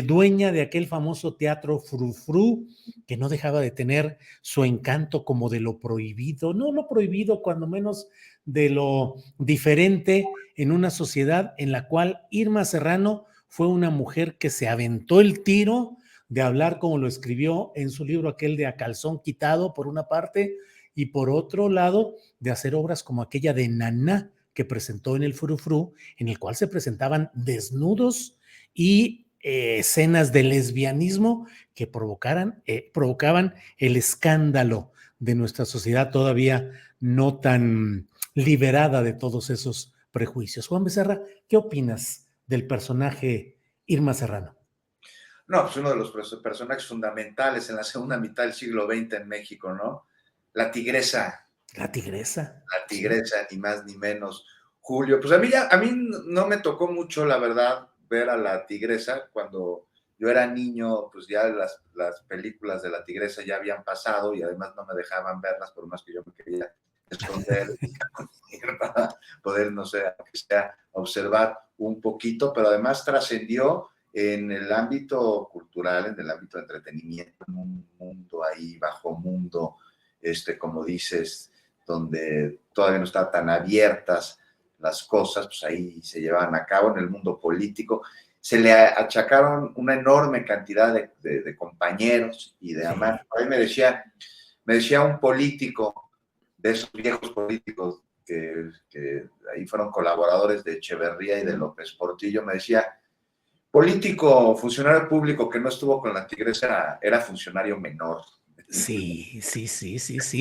dueña de aquel famoso teatro Frufru, que no dejaba de tener su encanto como de lo prohibido, no lo prohibido, cuando menos de lo diferente en una sociedad en la cual Irma Serrano fue una mujer que se aventó el tiro de hablar como lo escribió en su libro aquel de A Calzón Quitado, por una parte, y por otro lado, de hacer obras como aquella de Naná, que presentó en el Frufru, en el cual se presentaban desnudos y escenas de lesbianismo que provocaban el escándalo de nuestra sociedad todavía no tan liberada de todos esos prejuicios. Juan Becerra, ¿qué opinas del personaje Irma Serrano? No, pues uno de los personajes fundamentales en la segunda mitad del siglo XX en México, ¿no? La tigresa. La tigresa. La tigresa, sí. Ni más ni menos. Julio, pues a mí no me tocó mucho, la verdad, ver a la tigresa. Cuando yo era niño, pues ya las películas de la tigresa ya habían pasado y además no me dejaban verlas, por más que yo me quería esconder para poder, no sé, aunque sea observar un poquito, pero además trascendió en el ámbito cultural, en el ámbito de entretenimiento, en un mundo ahí, bajo mundo, como dices, donde todavía no están tan abiertas las cosas, pues ahí se llevaban a cabo en el mundo político. Se le achacaron una enorme cantidad de compañeros y de amantes. Ahí me decía un político, de esos viejos políticos que ahí fueron colaboradores de Echeverría y de López Portillo, me decía, político, funcionario público que no estuvo con la tigresa era funcionario menor. Sí.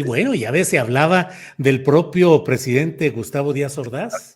Bueno, ya ves, se hablaba del propio presidente Gustavo Díaz Ordaz.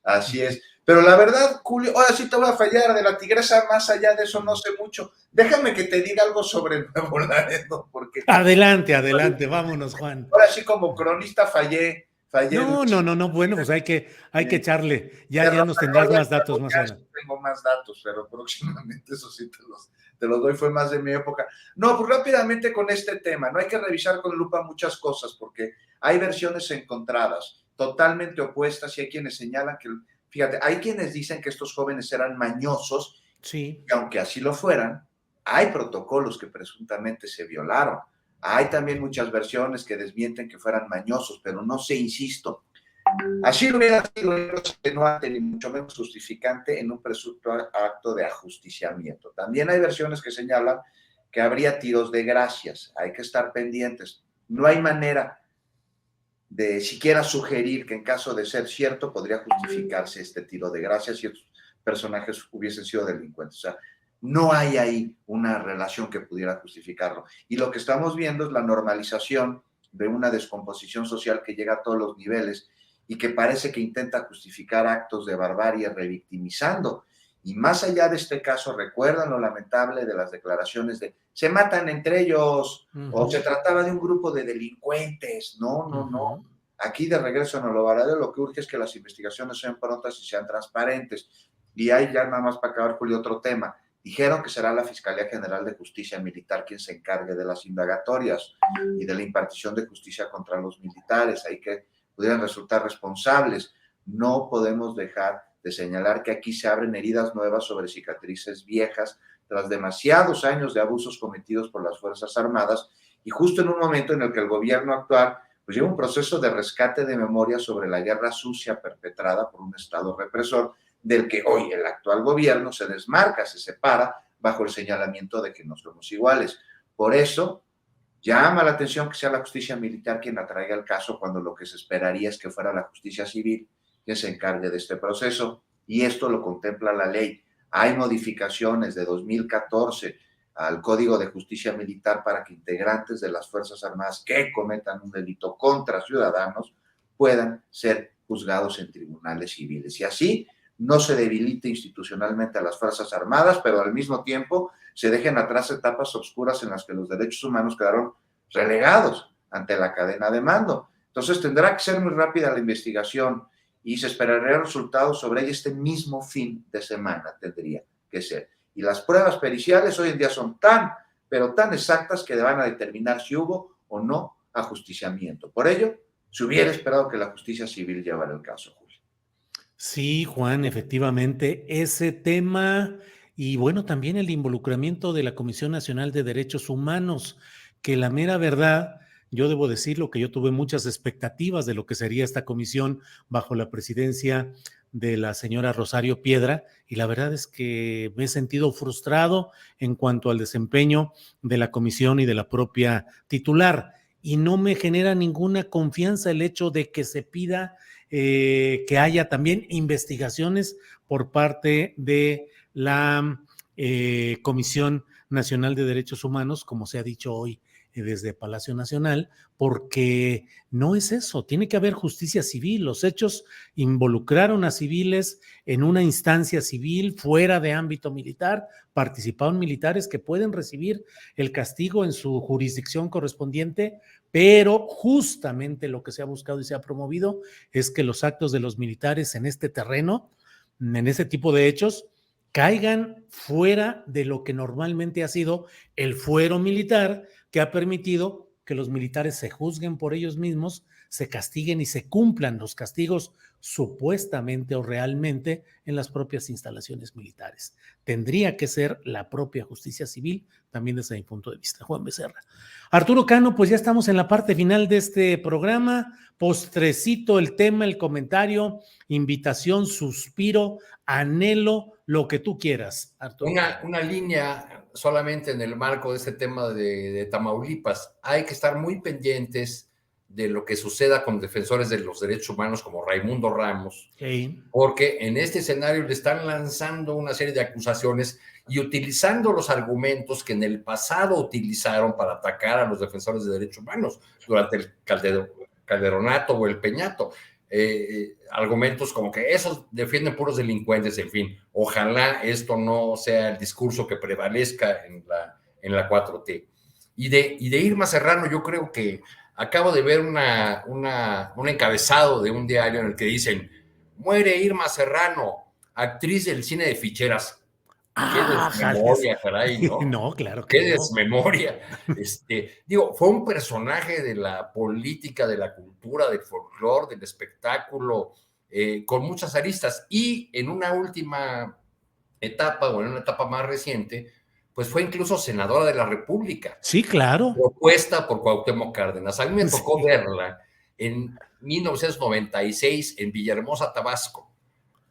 Así es. Pero la verdad, Julio, ahora sí te voy a fallar, de la tigresa, más allá de eso no sé mucho. Déjame que te diga algo sobre el Nuevo Laredo, porque... Adelante, vámonos, Juan. Ahora sí, como cronista fallé. No, bueno, pues hay que echarle, ya nos tendrás más datos más adelante. Tengo más datos, pero próximamente eso sí te los doy, fue más de mi época. No, pues rápidamente con este tema, no hay que revisar con lupa muchas cosas, porque hay versiones encontradas, totalmente opuestas, y hay quienes señalan que, fíjate, hay quienes dicen que estos jóvenes eran mañosos, sí, y aunque así lo fueran, hay protocolos que presuntamente se violaron. Hay también muchas versiones que desmienten que fueran mañosos, pero no sé, insisto, así lo hubiera sido extenuante ni mucho menos justificante en un presunto acto de ajusticiamiento. También hay versiones que señalan que habría tiros de gracias, hay que estar pendientes. No hay manera de siquiera sugerir que en caso de ser cierto podría justificarse este tiro de gracias si estos personajes hubiesen sido delincuentes. O sea, no hay ahí una relación que pudiera justificarlo. Y lo que estamos viendo es la normalización de una descomposición social que llega a todos los niveles y que parece que intenta justificar actos de barbarie revictimizando. Y más allá de este caso, recuerdan lo lamentable de las declaraciones de se matan entre ellos, o se trataba de un grupo de delincuentes. No. Aquí, de regreso en Nuevo Laredo, lo que urge es que las investigaciones sean prontas y sean transparentes. Y hay ya nada más para acabar, Julio, otro tema. Dijeron que será la Fiscalía General de Justicia Militar quien se encargue de las indagatorias y de la impartición de justicia contra los militares, ahí que pudieran resultar responsables. No podemos dejar de señalar que aquí se abren heridas nuevas sobre cicatrices viejas tras demasiados años de abusos cometidos por las Fuerzas Armadas y justo en un momento en el que el gobierno actual pues lleva un proceso de rescate de memoria sobre la guerra sucia perpetrada por un Estado represor del que hoy el actual gobierno se desmarca, se separa bajo el señalamiento de que no somos iguales. Por eso, llama la atención que sea la justicia militar quien atraiga el caso cuando lo que se esperaría es que fuera la justicia civil quien se encargue de este proceso. Y esto lo contempla la ley. Hay modificaciones de 2014 al Código de Justicia Militar para que integrantes de las Fuerzas Armadas que cometan un delito contra ciudadanos puedan ser juzgados en tribunales civiles. Y así no se debilite institucionalmente a las Fuerzas Armadas, pero al mismo tiempo se dejen atrás etapas oscuras en las que los derechos humanos quedaron relegados ante la cadena de mando. Entonces tendrá que ser muy rápida la investigación y se esperarían resultados sobre ella este mismo fin de semana, tendría que ser. Y las pruebas periciales hoy en día son pero tan exactas que van a determinar si hubo o no ajusticiamiento. Por ello, se hubiera esperado que la justicia civil llevara el caso, Julio. Sí, Juan, efectivamente, ese tema y bueno, también el involucramiento de la Comisión Nacional de Derechos Humanos, que la mera verdad, yo debo decirlo que yo tuve muchas expectativas de lo que sería esta comisión bajo la presidencia de la señora Rosario Piedra, y la verdad es que me he sentido frustrado en cuanto al desempeño de la comisión y de la propia titular, y no me genera ninguna confianza el hecho de que se pida que haya también investigaciones por parte de la Comisión Nacional de Derechos Humanos, como se ha dicho hoy desde Palacio Nacional, porque no es eso, tiene que haber justicia civil. Los hechos involucraron a civiles en una instancia civil fuera de ámbito militar, participaron militares que pueden recibir el castigo en su jurisdicción correspondiente, pero justamente lo que se ha buscado y se ha promovido es que los actos de los militares en este terreno, en este tipo de hechos, caigan fuera de lo que normalmente ha sido el fuero militar, que ha permitido que los militares se juzguen por ellos mismos, se castiguen y se cumplan los castigos supuestamente o realmente en las propias instalaciones militares. Tendría que ser la propia justicia civil, también desde mi punto de vista. Juan Becerra. Arturo Cano, pues ya estamos en la parte final de este programa. Postrecito el tema, el comentario, invitación, suspiro, anhelo, lo que tú quieras, Arturo. Una línea solamente en el marco de este tema de Tamaulipas. Hay que estar muy pendientes de lo que suceda con defensores de los derechos humanos como Raimundo Ramos, porque en este escenario le están lanzando una serie de acusaciones y utilizando los argumentos que en el pasado utilizaron para atacar a los defensores de derechos humanos durante el Calderonato o el Peñato. Argumentos como que esos defienden puros delincuentes, en fin. Ojalá esto no sea el discurso que prevalezca en la 4T. Y de Irma Serrano, yo creo que acabo de ver un encabezado de un diario en el que dicen: muere Irma Serrano, actriz del cine de ficheras. Qué desmemoria, caray, ¿no? No, claro que qué no. Desmemoria. Fue un personaje de la política, de la cultura, del folclore, del espectáculo, con muchas aristas. Y en una última etapa, o en una etapa más reciente, pues fue incluso senadora de la República. Sí, claro. Propuesta por Cuauhtémoc Cárdenas. A mí me tocó verla en 1996 en Villahermosa, Tabasco,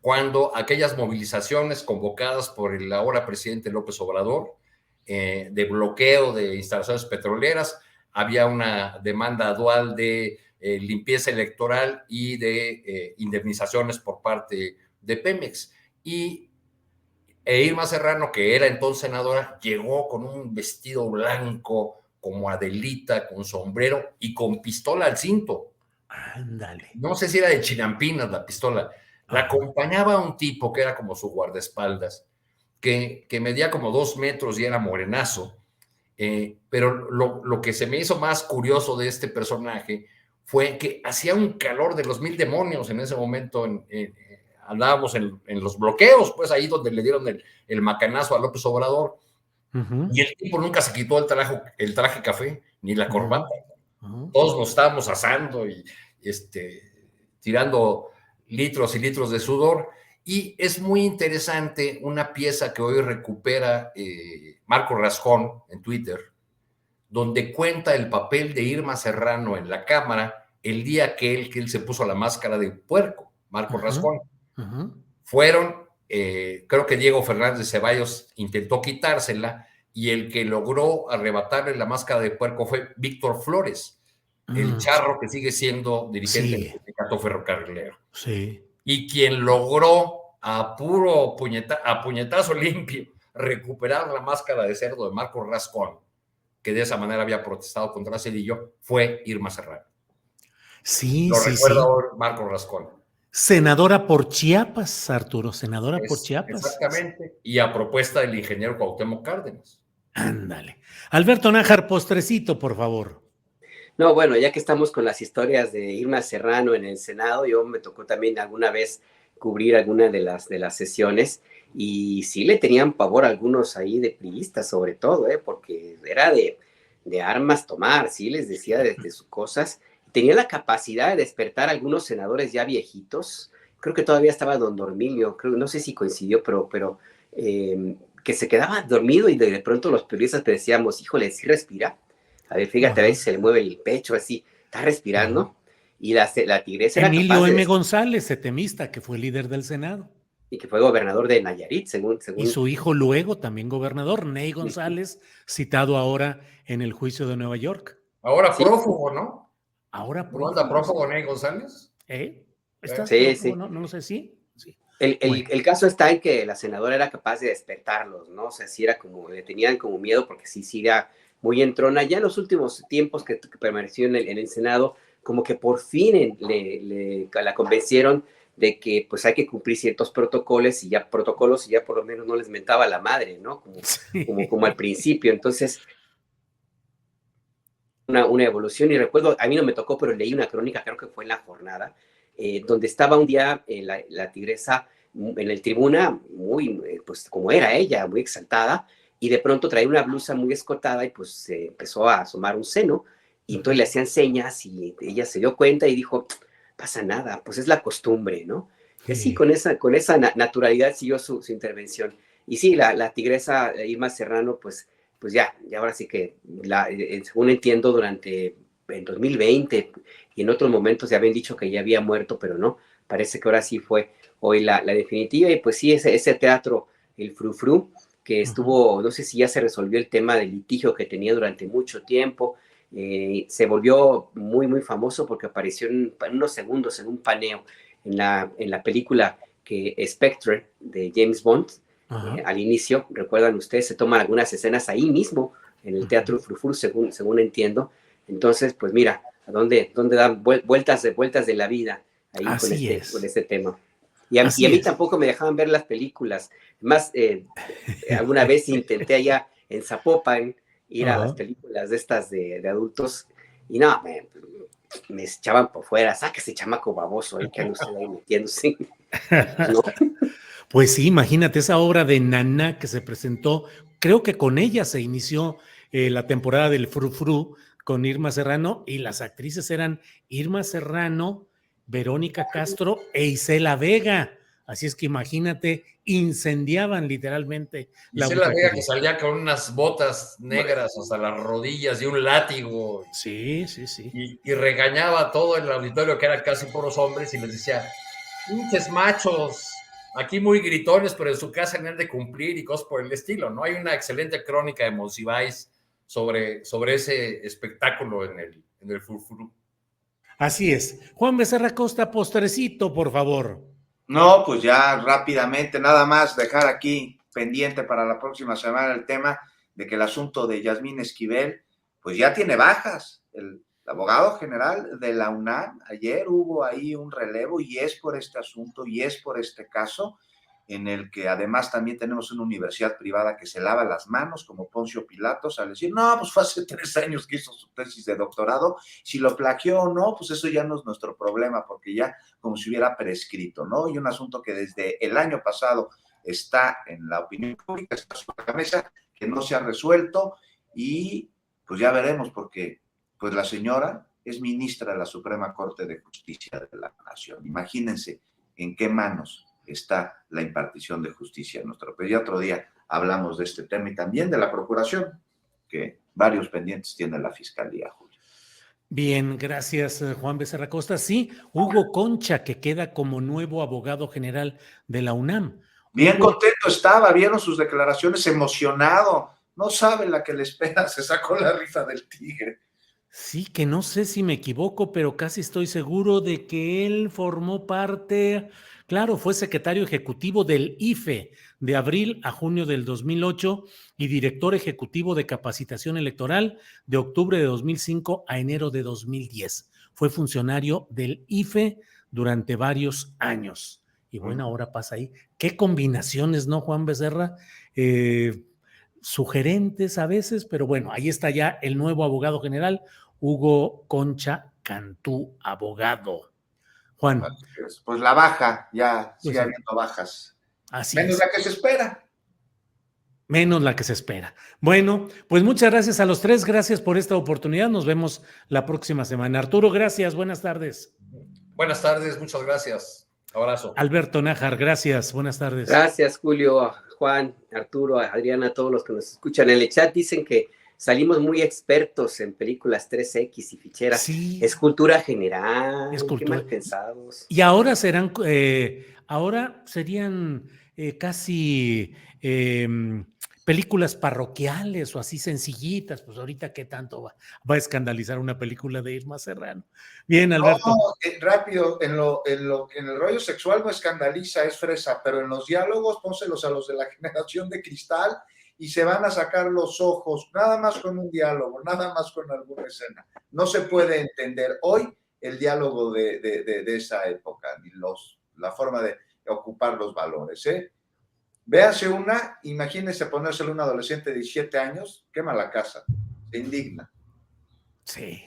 cuando aquellas movilizaciones convocadas por el ahora presidente López Obrador, de bloqueo de instalaciones petroleras, había una demanda dual de limpieza electoral y de indemnizaciones por parte de Pemex. Y Irma Serrano, que era entonces senadora, llegó con un vestido blanco como Adelita, con sombrero y con pistola al cinto. Ándale. No sé si era de Chinampinas la pistola. La acompañaba un tipo que era como su guardaespaldas, que medía como 2 metros y era morenazo. Pero lo que se me hizo más curioso de este personaje fue que hacía un calor de los 1000 demonios en ese momento. Andábamos en los bloqueos, pues ahí donde le dieron el macanazo a López Obrador. Y el tipo nunca se quitó el traje café, ni la corbata. Todos nos estábamos asando y tirando litros y litros de sudor. Y es muy interesante una pieza que hoy recupera Marco Rascón en Twitter, donde cuenta el papel de Irma Serrano en la Cámara el día que él se puso la máscara de puerco, Marco Rascón. Fueron, creo que Diego Fernández Ceballos intentó quitársela, y el que logró arrebatarle la máscara de puerco fue Víctor Flores, el charro que sigue siendo dirigente del sindicato ferrocarrilero. Sí. Y quien logró a puñetazo limpio recuperar la máscara de cerdo de Marco Rascón, que de esa manera había protestado contra Cedillo, fue Irma Serrano. Sí, Lo recuerda ahora Marco Rascón. Senadora por Chiapas, Arturo, senadora por Chiapas. Exactamente, y a propuesta del ingeniero Cuauhtémoc Cárdenas. Ándale. Alberto Nájar, postrecito, por favor. No, bueno, ya que estamos con las historias de Irma Serrano en el Senado, yo me tocó también alguna vez cubrir alguna de las sesiones y sí le tenían pavor a algunos ahí de priistas, sobre todo, porque era de armas tomar, sí les decía de sus cosas. Tenía la capacidad de despertar a algunos senadores ya viejitos. Creo que todavía estaba don Dormilio, creo, no sé si coincidió, que se quedaba dormido y de pronto los periodistas te decíamos, híjole, ¿sí respira? A ver, fíjate, a ver si se le mueve el pecho así, está respirando. Y la tigresa era capaz Emilio de... M. González, setemista, que fue líder del Senado. Y que fue gobernador de Nayarit, Y su hijo luego, también gobernador, Ney González, citado ahora en el juicio de Nueva York. Ahora sí. Prófugo, ¿no? Ahora ¿No prófugo. anda prófugo Ney González? ¿Estás sí, prófugo? sí. No lo sé, sí. Sí. El caso está en que la senadora era capaz de despertarlos, ¿no? O sea, sí era como, le tenían como miedo porque sí era muy entrona. Ya en los últimos tiempos que permaneció en el Senado, como que por fin la convencieron de que pues hay que cumplir ciertos protocolos y ya por lo menos no les mentaba la madre, ¿no? Como al principio. Entonces, una evolución y recuerdo, a mí no me tocó, pero leí una crónica, creo que fue en La Jornada, donde estaba un día la tigresa en el tribuna, muy, pues como era ella, muy exaltada, y de pronto traía una blusa muy escotada y pues empezó a asomar un seno, y entonces le hacían señas y ella se dio cuenta y dijo, pasa nada, pues es la costumbre, ¿no? Y así con esa naturalidad siguió su intervención. Y sí, la tigresa Irma Serrano, pues ya ahora sí que, según entiendo, durante el 2020 y en otros momentos se habían dicho que ya había muerto, pero no, parece que ahora sí fue hoy la definitiva. Y pues sí, ese teatro, el Frufru, que estuvo, no sé si ya se resolvió el tema del litigio que tenía durante mucho tiempo, se volvió muy, muy famoso porque apareció en unos segundos en un paneo en la película que Spectre de James Bond. Al inicio, recuerdan ustedes, se toman algunas escenas ahí mismo, en el Teatro Frufur, según entiendo. Entonces, pues mira, a dónde dan vueltas de la vida ahí con este tema. Y a mí tampoco me dejaban ver las películas. Más, alguna vez intenté allá en Zapopan ir a las películas de estas de adultos y no, me echaban por fuera, sáquese chamaco baboso, que anda usted ahí metiéndose. ¿No? Pues sí, imagínate esa obra de Naná que se presentó, creo que con ella se inició la temporada del Frufru con Irma Serrano y las actrices eran Irma Serrano, Verónica Castro e Isela Vega. Así es que imagínate, incendiaban literalmente la Isela butaquería. Vega que salía con unas botas negras hasta las rodillas y un látigo. Sí. Y regañaba a todo el auditorio que eran casi puros hombres y les decía, pinches machos, aquí muy gritones, pero en su casa no han de cumplir y cosas por el estilo, ¿no? Hay una excelente crónica de Monsiváis sobre ese espectáculo en el Frufru. Así es. Juan Becerra Costa, postrecito, por favor. No, pues ya rápidamente, nada más dejar aquí pendiente para la próxima semana el tema de que el asunto de Yasmín Esquivel, pues ya tiene bajas. El abogado general de la UNAM, ayer hubo ahí un relevo y es por este asunto y es por este caso en el que además también tenemos una universidad privada que se lava las manos como Poncio Pilatos al decir, no, pues fue hace 3 años que hizo su tesis de doctorado, si lo plagió o no, pues eso ya no es nuestro problema, porque ya como si hubiera prescrito, ¿no? Y un asunto que desde el año pasado está en la opinión pública, está sobre la mesa, que no se ha resuelto y pues ya veremos, porque pues la señora es ministra de la Suprema Corte de Justicia de la Nación. Imagínense en qué manos está la impartición de justicia en nuestro país. Ya otro día hablamos de este tema y también de la procuración, que varios pendientes tiene la Fiscalía, Julio. Bien, gracias, Juan Becerra Costa. Sí, Hugo Concha, que queda como nuevo abogado general de la UNAM. Bien contento estaba, vieron sus declaraciones, emocionado. No sabe la que le espera, se sacó la rifa del tigre. Sí, que no sé si me equivoco, pero casi estoy seguro de que él formó parte, claro, fue secretario ejecutivo del IFE de abril a junio del 2008 y director ejecutivo de capacitación electoral de octubre de 2005 a enero de 2010. Fue funcionario del IFE durante varios años. Y bueno, ahora pasa ahí. ¿Qué combinaciones, no, Juan Becerra? Sugerentes a veces, pero bueno, ahí está ya el nuevo abogado general, Hugo Concha Cantú, abogado. Juan. Pues la baja, ya Pues sigue habiendo bajas. Así Menos es. la que se espera. Menos la que se espera. Bueno, pues muchas gracias a los tres, gracias por esta oportunidad. Nos vemos la próxima semana. Arturo, gracias, buenas tardes. Buenas tardes, muchas gracias. Abrazo. Alberto Nájar, gracias, buenas tardes. Gracias, Julio, Juan, Arturo, Adriana, a todos los que nos escuchan. En el chat dicen que salimos muy expertos en películas 3X y ficheras. Sí. Es cultura general. Es cultura. Qué mal pensados. Y ahora serán, ahora serían casi películas parroquiales o así sencillitas. Pues ahorita qué tanto va a escandalizar una película de Irma Serrano. Bien, Alberto. No, rápido, en el rollo sexual no escandaliza, es fresa, pero en los diálogos pónselos a los de la generación de cristal y se van a sacar los ojos, nada más con un diálogo, nada más con alguna escena. No se puede entender hoy el diálogo de esa época, ni la forma de ocupar los valores, ¿eh? Véanse una, imagínense ponérselo a un adolescente de 17 años, quema la casa, se indigna. Sí.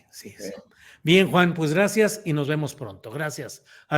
Bien, Juan, pues gracias y nos vemos pronto. Gracias.